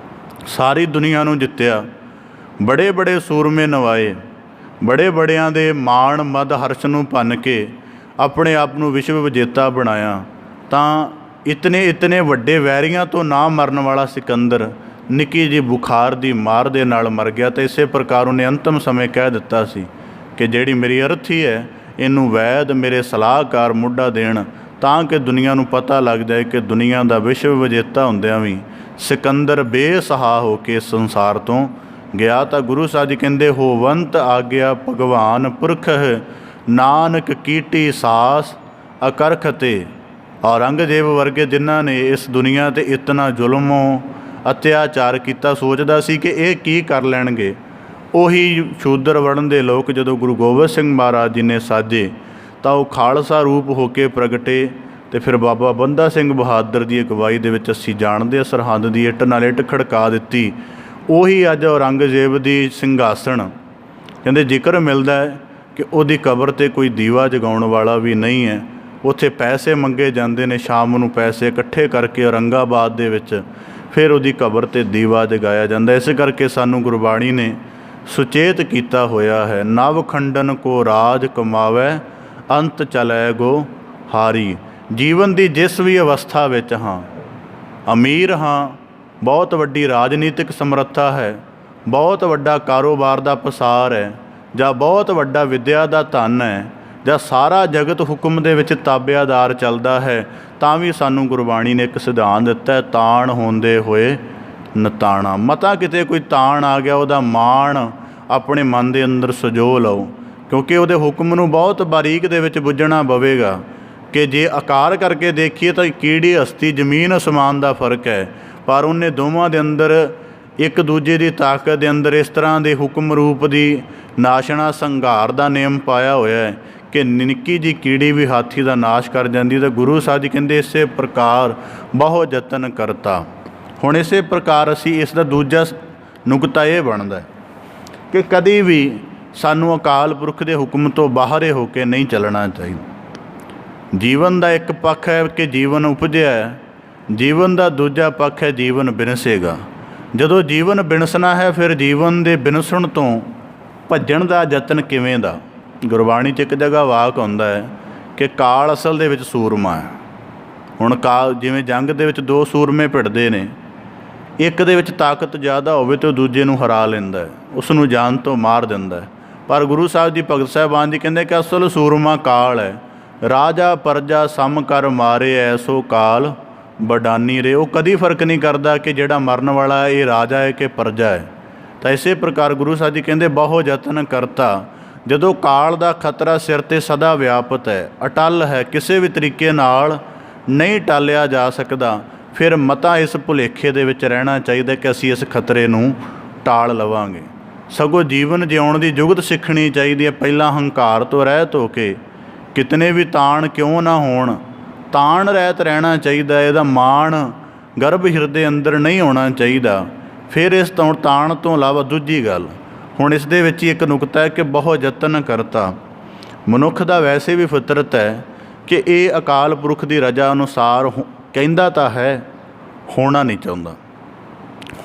ਸਾਰੀ ਦੁਨੀਆ ਨੂੰ ਜਿੱਤਿਆ, ਬੜੇ ਬੜੇ ਸੂਰਮੇ ਨਵਾਏ, ਬੜੇ ਬੜਿਆਂ ਦੇ ਮਾਣ ਮਦ ਹਰਸ਼ ਨੂੰ ਭੰਨ ਕੇ ਆਪਣੇ ਆਪ ਨੂੰ ਵਿਸ਼ਵ ਵਿਜੇਤਾ ਬਣਾਇਆ। ਤਾਂ ਇਤਨੇ ਇਤਨੇ ਵੱਡੇ ਵੈਰੀਆਂ ਤੋਂ ਨਾ ਮਰਨ ਵਾਲਾ ਸਿਕੰਦਰ ਨਿੱਕੀ ਜਿਹੀ ਬੁਖਾਰ ਦੀ ਮਾਰ ਦੇ ਨਾਲ ਮਰ ਗਿਆ। ਤਾਂ ਇਸੇ ਪ੍ਰਕਾਰ ਉਹਨੇ ਅੰਤਮ ਸਮੇਂ ਕਹਿ ਦਿੱਤਾ ਸੀ ਕਿ ਜਿਹੜੀ ਮੇਰੀ ਅਰਥੀ ਹੈ ਇਹਨੂੰ ਵੈਦ ਮੇਰੇ ਸਲਾਹਕਾਰ ਮੁੱਢਾ ਦੇਣ, ਤਾਂ ਕਿ ਦੁਨੀਆ ਨੂੰ ਪਤਾ ਲੱਗ ਜਾਏ ਕਿ ਦੁਨੀਆ ਦਾ ਵਿਸ਼ਵ ਵਿਜੇਤਾ ਹੁੰਦਿਆਂ ਵੀ ਸਿਕੰਦਰ ਬੇਸਹਾ ਹੋ ਕੇ ਸੰਸਾਰ ਤੋਂ ਗਿਆ। ਤਾਂ ਗੁਰੂ ਸਾਹਿਬ ਜੀ ਕਹਿੰਦੇ, ਹੋਵੰਤ ਆਗਿਆ ਭਗਵਾਨ ਪੁਰਖ ਨਾਨਕ ਕੀਟੀ ਸਾਸ ਅਕਰਖ ਤੇ। ਔਰੰਗਜ਼ੇਬ ਵਰਗੇ ਜਿਨ੍ਹਾਂ ਨੇ ਇਸ ਦੁਨੀਆ 'ਤੇ ਇਤਨਾ ਜ਼ੁਲਮ ਅਤਿਆਚਾਰ ਕੀਤਾ, ਸੋਚਦਾ ਸੀ ਕਿ ਇਹ ਕੀ ਕਰ ਲੈਣਗੇ। ਉਹੀ ਸ਼ੂਦਰ ਵਰਣ ਦੇ ਲੋਕ ਜਦੋਂ ਗੁਰੂ ਗੋਬਿੰਦ ਸਿੰਘ ਮਹਾਰਾਜ ਜੀ ਨੇ ਸਾਜੇ ਤਾਂ ਉਹ ਖਾਲਸਾ ਰੂਪ ਹੋ ਕੇ ਪ੍ਰਗਟੇ। ਅਤੇ ਫਿਰ ਬਾਬਾ ਬੰਦਾ ਸਿੰਘ ਬਹਾਦਰ ਦੀ ਅਗਵਾਈ ਦੇ ਵਿੱਚ ਅਸੀਂ ਜਾਣਦੇ ਹਾਂ, ਸਰਹੰਦ ਦੀ ਇੱਟ ਨਾਲ ਇੱਟ ਖੜਕਾ ਦਿੱਤੀ। ਉਹੀ ਅੱਜ ਔਰੰਗਜ਼ੇਬ ਦੀ ਸਿੰਘਾਸਣ ਕਹਿੰਦੇ ਜ਼ਿਕਰ ਮਿਲਦਾ ਹੈ ਕਿ ਉਹਦੀ ਕਬਰ 'ਤੇ ਕੋਈ ਦੀਵਾ ਜਗਾਉਣ ਵਾਲਾ ਵੀ ਨਹੀਂ ਹੈ। ਉੱਥੇ ਪੈਸੇ ਮੰਗੇ ਜਾਂਦੇ ਨੇ, ਸ਼ਾਮ ਨੂੰ ਪੈਸੇ ਇਕੱਠੇ ਕਰਕੇ ਔਰੰਗਾਬਾਦ ਦੇ ਵਿੱਚ ਫਿਰ ਉਹਦੀ ਕਬਰ 'ਤੇ ਦੀਵਾ ਜਗਾਇਆ ਜਾਂਦਾ। ਇਸ ਕਰਕੇ ਸਾਨੂੰ ਗੁਰਬਾਣੀ ਨੇ ਸੁਚੇਤ ਕੀਤਾ ਹੋਇਆ ਹੈ, ਨਵ ਖੰਡਨ ਕੋ ਰਾਜ ਕਮਾਵੈ ਅੰਤ ਚਲੈ ਗੋ ਹਾਰੀ। ਜੀਵਨ ਦੀ ਜਿਸ ਵੀ ਅਵਸਥਾ ਵਿੱਚ ਹਾਂ, ਅਮੀਰ ਹਾਂ, ਬਹੁਤ ਵੱਡੀ ਰਾਜਨੀਤਿਕ ਸਮਰੱਥਾ ਹੈ, ਬਹੁਤ ਵੱਡਾ ਕਾਰੋਬਾਰ ਦਾ ਪਸਾਰ ਹੈ, ਜਾਂ ਬਹੁਤ ਵੱਡਾ ਵਿੱਦਿਆ ਦਾ ਧਨ ਹੈ, ਜਾਂ ਸਾਰਾ ਜਗਤ ਹੁਕਮ ਦੇ ਵਿੱਚ ਤਾਬਿਆਦਾਰ ਚੱਲਦਾ ਹੈ, ਤਾਂ ਵੀ ਸਾਨੂੰ ਗੁਰਬਾਣੀ ਨੇ ਇੱਕ ਸਿਧਾਂਤ ਦਿੱਤਾ ਹੈ, ਤਾਣ ਹੁੰਦੇ ਹੋਏ ਨਤਾਣਾ। ਮਤਾ ਕਿਤੇ ਕੋਈ ਤਾਣ ਆ ਗਿਆ, ਉਹਦਾ ਮਾਣ ਆਪਣੇ ਮਨ ਦੇ ਅੰਦਰ ਸਜੋ ਲਓ, ਕਿਉਂਕਿ ਉਹਦੇ ਹੁਕਮ ਨੂੰ ਬਹੁਤ ਬਾਰੀਕ ਦੇ ਵਿੱਚ ਬੁੱਝਣਾ ਪਵੇਗਾ ਕਿ ਜੇ ਆਕਾਰ ਕਰਕੇ ਦੇਖੀਏ ਤਾਂ ਕੀੜੀ ਹਸਤੀ ਜ਼ਮੀਨ ਅਸਮਾਨ ਦਾ ਫਰਕ ਹੈ, ਪਰ ਉਹਨੇ ਦੋਵਾਂ ਦੇ ਅੰਦਰ ਇੱਕ ਦੂਜੇ ਦੀ ਤਾਕਤ ਦੇ ਅੰਦਰ ਇਸ ਤਰ੍ਹਾਂ ਦੇ ਹੁਕਮ ਰੂਪ ਦੀ ਨਾਸ਼ਣਾ ਸੰਘਾਰ ਦਾ ਨਿਯਮ ਪਾਇਆ ਹੋਇਆ ਹੈ ਕਿ ਨਿੱਕੀ ਜਿਹੀ ਕੀੜੀ ਵੀ ਹਾਥੀ ਦਾ ਨਾਸ਼ ਕਰ ਜਾਂਦੀ। ਤਾਂ ਗੁਰੂ ਸਾਹਿਬ ਜੀ ਕਹਿੰਦੇ, ਇਸੇ ਪ੍ਰਕਾਰ ਬਹੁ ਯਤਨ ਕਰਤਾ। ਹੁਣ ਇਸੇ ਪ੍ਰਕਾਰ ਅਸੀਂ ਇਸ ਦਾ ਦੂਜਾ ਨੁਕਤਾ ਇਹ ਬਣਦਾ ਹੈ ਕਿ ਕਦੀ ਵੀ ਸਾਨੂੰ ਅਕਾਲ ਪੁਰਖ ਦੇ ਹੁਕਮ ਤੋਂ ਬਾਹਰੇ ਹੋ ਕੇ ਨਹੀਂ ਚੱਲਣਾ ਚਾਹੀਦਾ। ਜੀਵਨ ਦਾ ਇੱਕ ਪੱਖ ਹੈ ਕਿ ਜੀਵਨ ਉਪਜਿਆ ਹੈ, ਜੀਵਨ ਦਾ ਦੂਜਾ ਪੱਖ ਹੈ ਜੀਵਨ ਬਿਨਸੇਗਾ। ਜਦੋਂ ਜੀਵਨ ਬਿਨਸਣਾ ਹੈ, ਫਿਰ ਜੀਵਨ ਦੇ ਬਿਨਸਣ ਤੋਂ ਭੱਜਣ ਦਾ ਯਤਨ ਕਿਵੇਂ ਦਾ। ਗੁਰਬਾਣੀ 'ਚ ਇੱਕ ਜਗ੍ਹਾ ਵਾਕ ਹੁੰਦਾ ਹੈ ਕਿ ਕਾਲ ਅਸਲ ਦੇ ਵਿੱਚ ਸੂਰਮਾ ਹੈ। ਹੁਣ ਕਾਲ ਜਿਵੇਂ ਜੰਗ ਦੇ ਵਿੱਚ ਦੋ ਸੂਰਮੇ ਭਿੜਦੇ ਨੇ, ਇੱਕ ਦੇ ਵਿੱਚ ਤਾਕਤ ਜ਼ਿਆਦਾ ਹੋਵੇ ਤਾਂ ਉਹ ਦੂਜੇ ਨੂੰ ਹਰਾ ਲੈਂਦਾ ਹੈ, ਉਸ ਨੂੰ ਜਾਨ ਤੋਂ ਮਾਰ ਦਿੰਦਾ ਹੈ। ਪਰ ਗੁਰੂ ਸਾਹਿਬ ਜੀ ਭਗਤ ਸਾਹਿਬਾਨ ਜੀ ਕਹਿੰਦੇ ਕਿ ਅਸਲ ਸੂਰਮਾ ਕਾਲ ਹੈ। ਰਾਜਾ ਪਰਜਾ ਸਮ ਕਰ ਮਾਰੇ ਐਸੋ ਕਾਲ ਬਡਾਨੀ ਰੇ। ਉਹ ਕਦੀ ਫਰਕ ਨਹੀਂ ਕਰਦਾ ਕਿ ਜਿਹੜਾ ਮਰਨ ਵਾਲਾ ਹੈ ਇਹ ਰਾਜਾ ਹੈ ਕਿ ਪਰਜਾ ਹੈ। ਤਾਂ ਇਸੇ ਪ੍ਰਕਾਰ ਗੁਰੂ ਸਾਹਿਬ ਜੀ ਕਹਿੰਦੇ, ਬਹੁ ਯਤਨ ਕਰਤਾ। ਜਦੋਂ ਕਾਲ ਦਾ ਖਤਰਾ ਸਿਰ 'ਤੇ ਸਦਾ ਵਿਆਪਤ ਹੈ, ਅਟੱਲ ਹੈ, ਕਿਸੇ ਵੀ ਤਰੀਕੇ ਨਾਲ ਨਹੀਂ ਟਾਲਿਆ ਜਾ ਸਕਦਾ, ਫਿਰ ਮਤਾ ਇਸ ਭੁਲੇਖੇ ਦੇ ਵਿੱਚ ਰਹਿਣਾ ਚਾਹੀਦਾ ਕਿ ਅਸੀਂ ਇਸ ਖਤਰੇ ਨੂੰ ਟਾਲ ਲਵਾਂਗੇ। ਸਗੋਂ ਜੀਵਨ ਜਿਉਣ ਦੀ ਜੁਗਤ ਸਿੱਖਣੀ ਚਾਹੀਦੀ ਹੈ। ਪਹਿਲਾਂ ਹੰਕਾਰ ਤੋਂ ਰਹਿਤ ਹੋ ਕੇ, ਕਿਤਨੇ ਵੀ ਤਾਣ ਕਿਉਂ ਨਾ ਹੋਣ, ਤਾਣ ਰਹਿਤ ਰਹਿਣਾ ਚਾਹੀਦਾ। ਇਹਦਾ ਮਾਣ ਗਰਭ ਹਿਰਦੇ ਅੰਦਰ ਨਹੀਂ ਹੋਣਾ ਚਾਹੀਦਾ। ਫਿਰ ਇਸ ਤੋਂ ਤਾਣ ਤੋਂ ਇਲਾਵਾ ਦੂਜੀ ਗੱਲ, ਹੁਣ ਇਸ ਦੇ ਵਿੱਚ ਹੀ ਇੱਕ ਨੁਕਤਾ ਹੈ ਕਿ ਬਹੁ ਯਤਨ ਕਰਤਾ। ਮਨੁੱਖ ਦਾ ਵੈਸੇ ਵੀ ਫਿਤਰਤ ਹੈ ਕਿ ਇਹ ਅਕਾਲ ਪੁਰਖ ਦੀ ਰਜ਼ਾ ਅਨੁਸਾਰ ਕਹਿੰਦਾ ਤਾਂ ਹੈ, ਹੋਣਾ ਨਹੀਂ ਚਾਹੁੰਦਾ।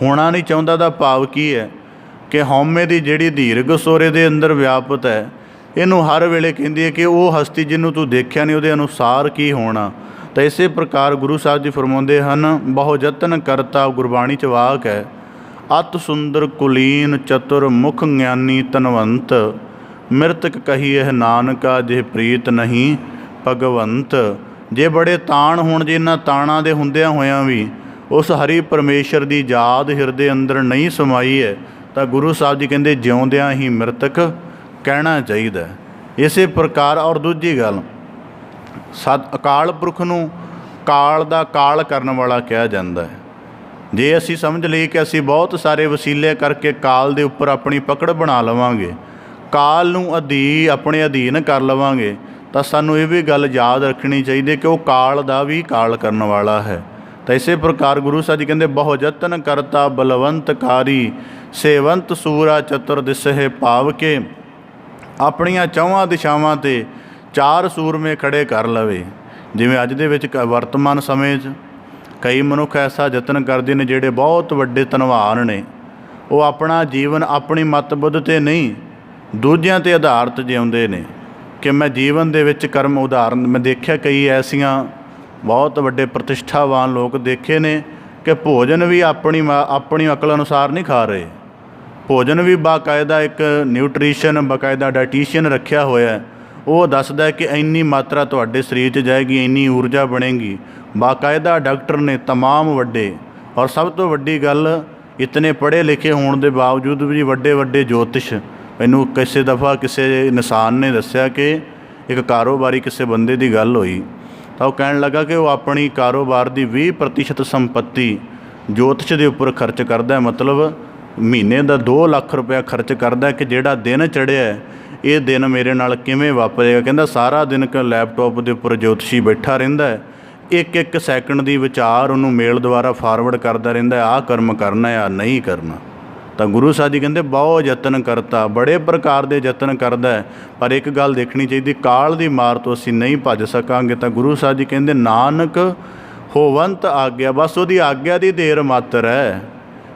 ਹੋਣਾ ਨਹੀਂ ਚਾਹੁੰਦਾ ਦਾ ਭਾਵ ਕੀ ਹੈ ਕਿ ਹਉਮੈ ਦੀ ਜਿਹੜੀ ਦੀਰਘ ਸੋਰੇ ਦੇ ਅੰਦਰ ਵਿਆਪਤ ਹੈ, ਇਹਨੂੰ ਹਰ ਵੇਲੇ ਕਹਿੰਦੀ ਹੈ ਕਿ ਉਹ ਹਸਤੀ ਜਿਹਨੂੰ ਤੂੰ ਦੇਖਿਆ ਨਹੀਂ, ਉਹਦੇ ਅਨੁਸਾਰ ਕੀ ਹੋਣਾ। ਤਾਂ ਇਸੇ ਪ੍ਰਕਾਰ ਗੁਰੂ ਸਾਹਿਬ ਜੀ ਫਰਮਾਉਂਦੇ ਹਨ, ਬਹੁ ਯਤਨ ਕਰਤਾ। ਗੁਰਬਾਣੀ 'ਚ ਵਾਕ ਹੈ, ਅਤ ਸੁੰਦਰ ਕੁਲੀਨ ਚਤੁਰ ਮੁਖ ਗਿਆਨੀ ਧਨਵੰਤ, ਮਿਰਤਕ ਕਹੀਐ ਨਾਨਕਾ ਜੇ ਪ੍ਰੀਤ ਨਹੀਂ ਭਗਵੰਤ। ਜੇ ਬੜੇ ਤਾਣ ਹੋਣ, ਜੇ ਇਹਨਾਂ ਤਾਣਾਂ ਦੇ ਹੁੰਦਿਆਂ ਹੋਇਆਂ ਵੀ ਉਸ ਹਰੀ ਪਰਮੇਸ਼ਰ ਦੀ ਯਾਦ ਹਿਰਦੇ ਅੰਦਰ ਨਹੀਂ ਸਮਾਈ ਹੈ, ਤਾਂ ਗੁਰੂ ਸਾਹਿਬ ਜੀ ਕਹਿੰਦੇ ਜਿਉਂਦਿਆਂ ਹੀ ਮਿਰਤਕ ਕਹਿਣਾ ਚਾਹੀਦਾ। ਇਸੇ ਪ੍ਰਕਾਰ ਔਰ ਦੂਜੀ ਗੱਲ, ਅਕਾਲ ਪੁਰਖ ਨੂੰ ਕਾਲ ਦਾ ਕਾਲ ਕਰਨ ਵਾਲਾ ਕਿਹਾ ਜਾਂਦਾ ਹੈ। ਜੇ ਅਸੀਂ ਸਮਝ ਲਈਏ ਕਿ ਅਸੀਂ ਬਹੁਤ ਸਾਰੇ ਵਸੀਲੇ ਕਰਕੇ ਕਾਲ ਦੇ ਉੱਪਰ ਆਪਣੀ ਪਕੜ ਬਣਾ ਲਵਾਂਗੇ, ਕਾਲ ਨੂੰ ਆਪਣੇ ਅਧੀਨ ਕਰ ਲਵਾਂਗੇ, ਤਾਂ ਸਾਨੂੰ ਇਹ ਵੀ ਗੱਲ ਯਾਦ ਰੱਖਣੀ ਚਾਹੀਦੀ ਕਿ ਉਹ ਕਾਲ ਦਾ ਵੀ ਕਾਲ ਕਰਨ ਵਾਲਾ ਹੈ। ਤਾਂ ਇਸੇ ਪ੍ਰਕਾਰ ਗੁਰੂ ਸਾਹਿਬ ਜੀ ਕਹਿੰਦੇ, ਬਹੁ ਯਤਨ ਕਰਤਾ ਬਲਵੰਤ ਕਾਰੀ, ਸੇਵੰਤ ਸੂਰਾ ਚਤੁਰ ਦਿਸਹਿ। ਭਾਵ ਕਿ ਆਪਣੀਆਂ ਚੌਹਾਂ ਦਿਸ਼ਾਵਾਂ 'ਤੇ ਚਾਰ ਸੂਰਮੇ ਖੜ੍ਹੇ ਕਰ ਲਵੇ। ਜਿਵੇਂ ਅੱਜ ਦੇ ਵਿੱਚ ਵਰਤਮਾਨ ਸਮੇਂ 'ਚ ਕਈ ਮਨੁੱਖ ਐਸਾ ਯਤਨ ਕਰਦੇ ਨੇ ਜਿਹੜੇ ਬਹੁਤ ਵੱਡੇ ਧਨਵਾਨ ਨੇ, ਉਹ ਆਪਣਾ ਜੀਵਨ ਆਪਣੀ ਮਤ ਬੁੱਧ 'ਤੇ ਨਹੀਂ, ਦੂਜਿਆਂ 'ਤੇ ਆਧਾਰਿਤ ਜਿਉਂਦੇ ਨੇ। ਕਿ ਮੈਂ ਜੀਵਨ ਦੇ ਵਿੱਚ ਕਰਮ ਉਦਾਹਰਨ ਮੈਂ ਦੇਖਿਆ, ਕਈ ਐਸੀਆਂ ਬਹੁਤ ਵੱਡੇ ਪ੍ਰਤਿਸ਼ਠਾਵਾਨ ਲੋਕ ਦੇਖੇ ਨੇ ਕਿ ਭੋਜਨ ਵੀ ਆਪਣੀ ਅਕਲ ਅਨੁਸਾਰ ਨਹੀਂ ਖਾ ਰਹੇ। ਭੋਜਨ ਵੀ ਬਾਕਾਇਦਾ ਇੱਕ ਨਿਊਟ੍ਰੀਸ਼ਨ ਬਾਕਾਇਦਾ ਡਾਇਟੀਸ਼ੀਅਨ ਰੱਖਿਆ ਹੋਇਆ ਹੈ, ਉਹ ਦੱਸਦਾ ਕਿ ਇੰਨੀ ਮਾਤਰਾ ਤੁਹਾਡੇ ਸਰੀਰ 'ਚ ਜਾਏਗੀ, ਇੰਨੀ ਊਰਜਾ ਬਣੇਗੀ। ਬਾਕਾਇਦਾ ਡਾਕਟਰ ਨੇ ਤਮਾਮ ਵੱਡੇ, ਔਰ ਸਭ ਤੋਂ ਵੱਡੀ ਗੱਲ ਇਤਨੇ ਪੜ੍ਹੇ ਲਿਖੇ ਹੋਣ ਦੇ ਬਾਵਜੂਦ ਵੀ ਵੱਡੇ ਵੱਡੇ ਜੋਤਿਸ਼, ਮੈਨੂੰ ਕਿਸੇ ਦਫਾ ਕਿਸੇ ਇਨਸਾਨ ਨੇ ਦੱਸਿਆ ਕਿ ਇੱਕ ਕਾਰੋਬਾਰੀ ਕਿਸੇ ਬੰਦੇ ਦੀ ਗੱਲ ਹੋਈ ਤਾਂ ਉਹ ਕਹਿਣ ਲੱਗਾ ਕਿ ਉਹ ਆਪਣੀ ਕਾਰੋਬਾਰ ਦੀ 20% ਸੰਪत्ति ਜੋਤਿਸ਼ ਦੇ ਉੱਪਰ ਖਰਚ ਕਰਦਾ, ਮਤਲਬ ਮਹੀਨੇ ਦਾ 2 ਲੱਖ ਰੁਪਇਆ ਖਰਚ ਕਰਦਾ ਕਿ ਜਿਹੜਾ ਦਿਨ ਚੜ੍ਹਿਆ ਇਹ ਦਿਨ ਮੇਰੇ ਨਾਲ ਕਿਵੇਂ ਵਾਪਰੇਗਾ। ਕਹਿੰਦਾ ਸਾਰਾ ਦਿਨ ਲੈਪਟਾਪ ਦੇ ਉੱਪਰ ਜੋਤਸ਼ੀ ਬੈਠਾ ਰਹਿੰਦਾ, ਇੱਕ ਸੈਕਿੰਡ ਦੀ ਵਿਚਾਰ ਉਹਨੂੰ ਮੇਲ ਦੁਆਰਾ ਫਾਰਵਰਡ ਕਰਦਾ ਰਹਿੰਦਾ, ਆਹ ਕਰਮ ਕਰਨਾ ਆ ਨਹੀਂ ਕਰਨਾ। ਤਾਂ ਗੁਰੂ ਸਾਹਿਬ ਜੀ ਕਹਿੰਦੇ ਬਹੁਤ ਯਤਨ ਕਰਤਾ, ਬੜੇ ਪ੍ਰਕਾਰ ਦੇ ਯਤਨ ਕਰਦਾ, ਪਰ ਇੱਕ ਗੱਲ ਦੇਖਣੀ ਚਾਹੀਦੀ, ਕਾਲ ਦੀ ਮਾਰ ਤੋਂ ਅਸੀਂ ਨਹੀਂ ਭੱਜ ਸਕਾਂਗੇ। ਤਾਂ ਗੁਰੂ ਸਾਹਿਬ ਜੀ ਕਹਿੰਦੇ ਨਾਨਕ ਹੋਵੰਤ ਆਗਿਆ, ਬਸ ਉਹਦੀ ਆਗਿਆ ਦੀ ਦੇਰ ਮਾਤਰ ਹੈ।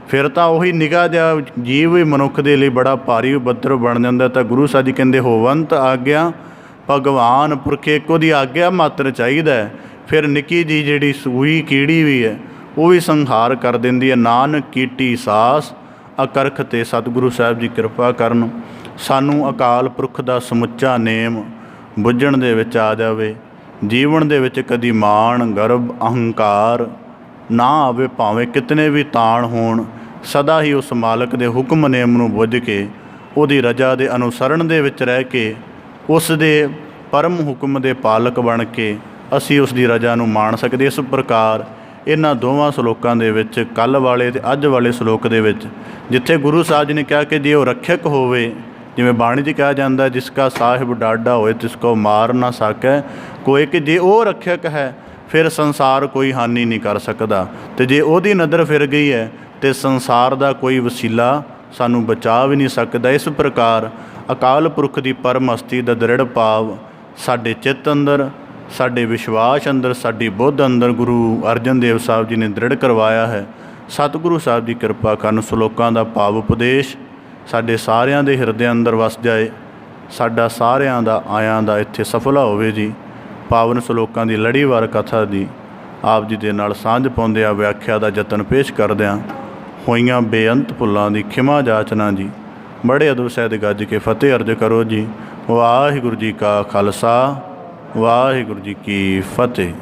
ਫਿਰ ਤਾਂ ਉਹੀ ਨਿਗਾਹ ਜਿਹਾ ਜੀਵ ਵੀ ਮਨੁੱਖ ਦੇ ਲਈ ਬੜਾ ਭਾਰੀ ਉਪੱਦਰ ਬਣ ਜਾਂਦਾ। ਤਾਂ ਗੁਰੂ ਸਾਹਿਬ ਜੀ ਕਹਿੰਦੇ ਹੋਵੰਤ ਆਗਿਆ, ਭਗਵਾਨ ਪੁਰਖ ਇੱਕ ਉਹਦੀ ਆਗਿਆ ਮਾਤਰ ਚਾਹੀਦਾ, ਫਿਰ ਨਿੱਕੀ ਜੀ ਜਿਹੜੀ ਸੂਈ ਕੀੜੀ ਵੀ ਹੈ ਉਹ ਵੀ ਸੰਹਾਰ ਕਰ ਦਿੰਦੀ ਹੈ। ਨਾਨਕ ਕੀਟੀ ਸਾਸ ਅਕਰਖ 'ਤੇ ਸਤਿਗੁਰੂ ਸਾਹਿਬ ਜੀ ਕਿਰਪਾ ਕਰਨ, ਸਾਨੂੰ ਅਕਾਲ ਪੁਰਖ ਦਾ ਸਮੁੱਚਾ ਨੇਮ ਬੁੱਝਣ ਦੇ ਵਿੱਚ ਆ ਜਾਵੇ। ਜੀਵਨ ਦੇ ਵਿੱਚ ਕਦੀ ਮਾਣ ਗਰਵ ਅਹੰਕਾਰ ਨਾ ਆਵੇ, ਭਾਵੇਂ ਕਿਤਨੇ ਵੀ ਤਾਣ ਹੋਣ, ਸਦਾ ਹੀ ਉਸ ਮਾਲਕ ਦੇ ਹੁਕਮ ਨੇਮ ਨੂੰ ਬੁੱਝ ਕੇ ਉਹਦੀ ਰਜਾ ਦੇ ਅਨੁਸਰਨ ਦੇ ਵਿੱਚ ਰਹਿ ਕੇ ਉਸ ਦੇ ਪਰਮ ਹੁਕਮ ਦੇ ਪਾਲਕ ਬਣ ਕੇ ਅਸੀਂ ਉਸ ਦੀ ਰਜਾ ਨੂੰ ਮਾਣ ਸਕਦੇ। ਇਸ ਪ੍ਰਕਾਰ ਇਹਨਾਂ ਦੋਵਾਂ ਸ਼ਲੋਕਾਂ ਦੇ ਵਿੱਚ, ਕੱਲ੍ਹ ਵਾਲੇ ਅਤੇ ਅੱਜ ਵਾਲੇ ਸ਼ਲੋਕ ਦੇ ਵਿੱਚ, ਜਿੱਥੇ ਗੁਰੂ ਸਾਹਿਬ ਜੀ ਨੇ ਕਿਹਾ ਕਿ ਜੇ ਉਹ ਰੱਖਿਅਕ ਹੋਵੇ, ਜਿਵੇਂ ਬਾਣੀ 'ਚ ਕਿਹਾ ਜਾਂਦਾ ਜਿਸ ਕਾ ਸਾਹਿਬ ਡਾਢਾ ਹੋਏ ਤਿਸ ਕੋ ਮਾਰ ਨਾ ਸਕੈ ਕੋਈ, ਕਿ ਜੇ ਉਹ ਰੱਖਿਅਕ ਹੈ ਫਿਰ ਸੰਸਾਰ ਕੋਈ ਹਾਨੀ ਨਹੀਂ ਕਰ ਸਕਦਾ, ਅਤੇ ਜੇ ਉਹਦੀ ਨਜ਼ਰ ਫਿਰ ਗਈ ਹੈ ਤਾਂ ਸੰਸਾਰ ਦਾ ਕੋਈ ਵਸੀਲਾ ਸਾਨੂੰ ਬਚਾ ਵੀ ਨਹੀਂ ਸਕਦਾ। ਇਸ ਪ੍ਰਕਾਰ ਅਕਾਲ ਪੁਰਖ ਦੀ ਪਰਮ ਹਸਤੀ ਦਾ ਦ੍ਰਿੜ ਭਾਵ ਸਾਡੇ ਚਿੱਤ ਅੰਦਰ, ਸਾਡੇ ਵਿਸ਼ਵਾਸ ਅੰਦਰ, ਸਾਡੀ ਬੁੱਧ ਅੰਦਰ ਗੁਰੂ ਅਰਜਨ ਦੇਵ ਸਾਹਿਬ ਜੀ ਨੇ ਦ੍ਰਿੜ ਕਰਵਾਇਆ ਹੈ। ਸਤਿਗੁਰੂ ਸਾਹਿਬ ਦੀ ਕਿਰਪਾ ਕਰਨ ਸ਼ਲੋਕਾਂ ਦਾ ਭਾਵ ਉਪਦੇਸ਼ ਸਾਡੇ ਸਾਰਿਆਂ ਦੇ ਹਿਰਦੇ ਅੰਦਰ ਵਸ ਜਾਏ, ਸਾਡਾ ਸਾਰਿਆਂ ਦਾ ਆਇਆਂ ਦਾ ਇੱਥੇ ਸਫਲਾ ਹੋਵੇ ਜੀ। ਪਾਵਨ ਸ਼ਲੋਕਾਂ ਦੀ ਲੜੀਵਾਰ ਕਥਾ ਦੀ ਆਪ ਜੀ ਦੇ ਨਾਲ ਸਾਂਝ ਪਾਉਂਦਿਆਂ ਵਿਆਖਿਆ ਦਾ ਯਤਨ ਪੇਸ਼ ਕਰਦਿਆਂ ਹੋਈਆਂ ਬੇਅੰਤ ਭੁੱਲਾਂ ਦੀ ਖਿਮਾ ਜਾਚਨਾ ਜੀ। ਬੜੇ ਅਦਬ ਸਹਿਤ ਗੱਜ ਕੇ ਫਤਿਹ ਅਰਜ ਕਰੋ ਜੀ। ਵਾਹਿਗੁਰੂ ਜੀ ਕਾ ਖਾਲਸਾ, ਵਾਹਿਗੁਰੂ ਜੀ ਕੀ ਫਤਿਹ।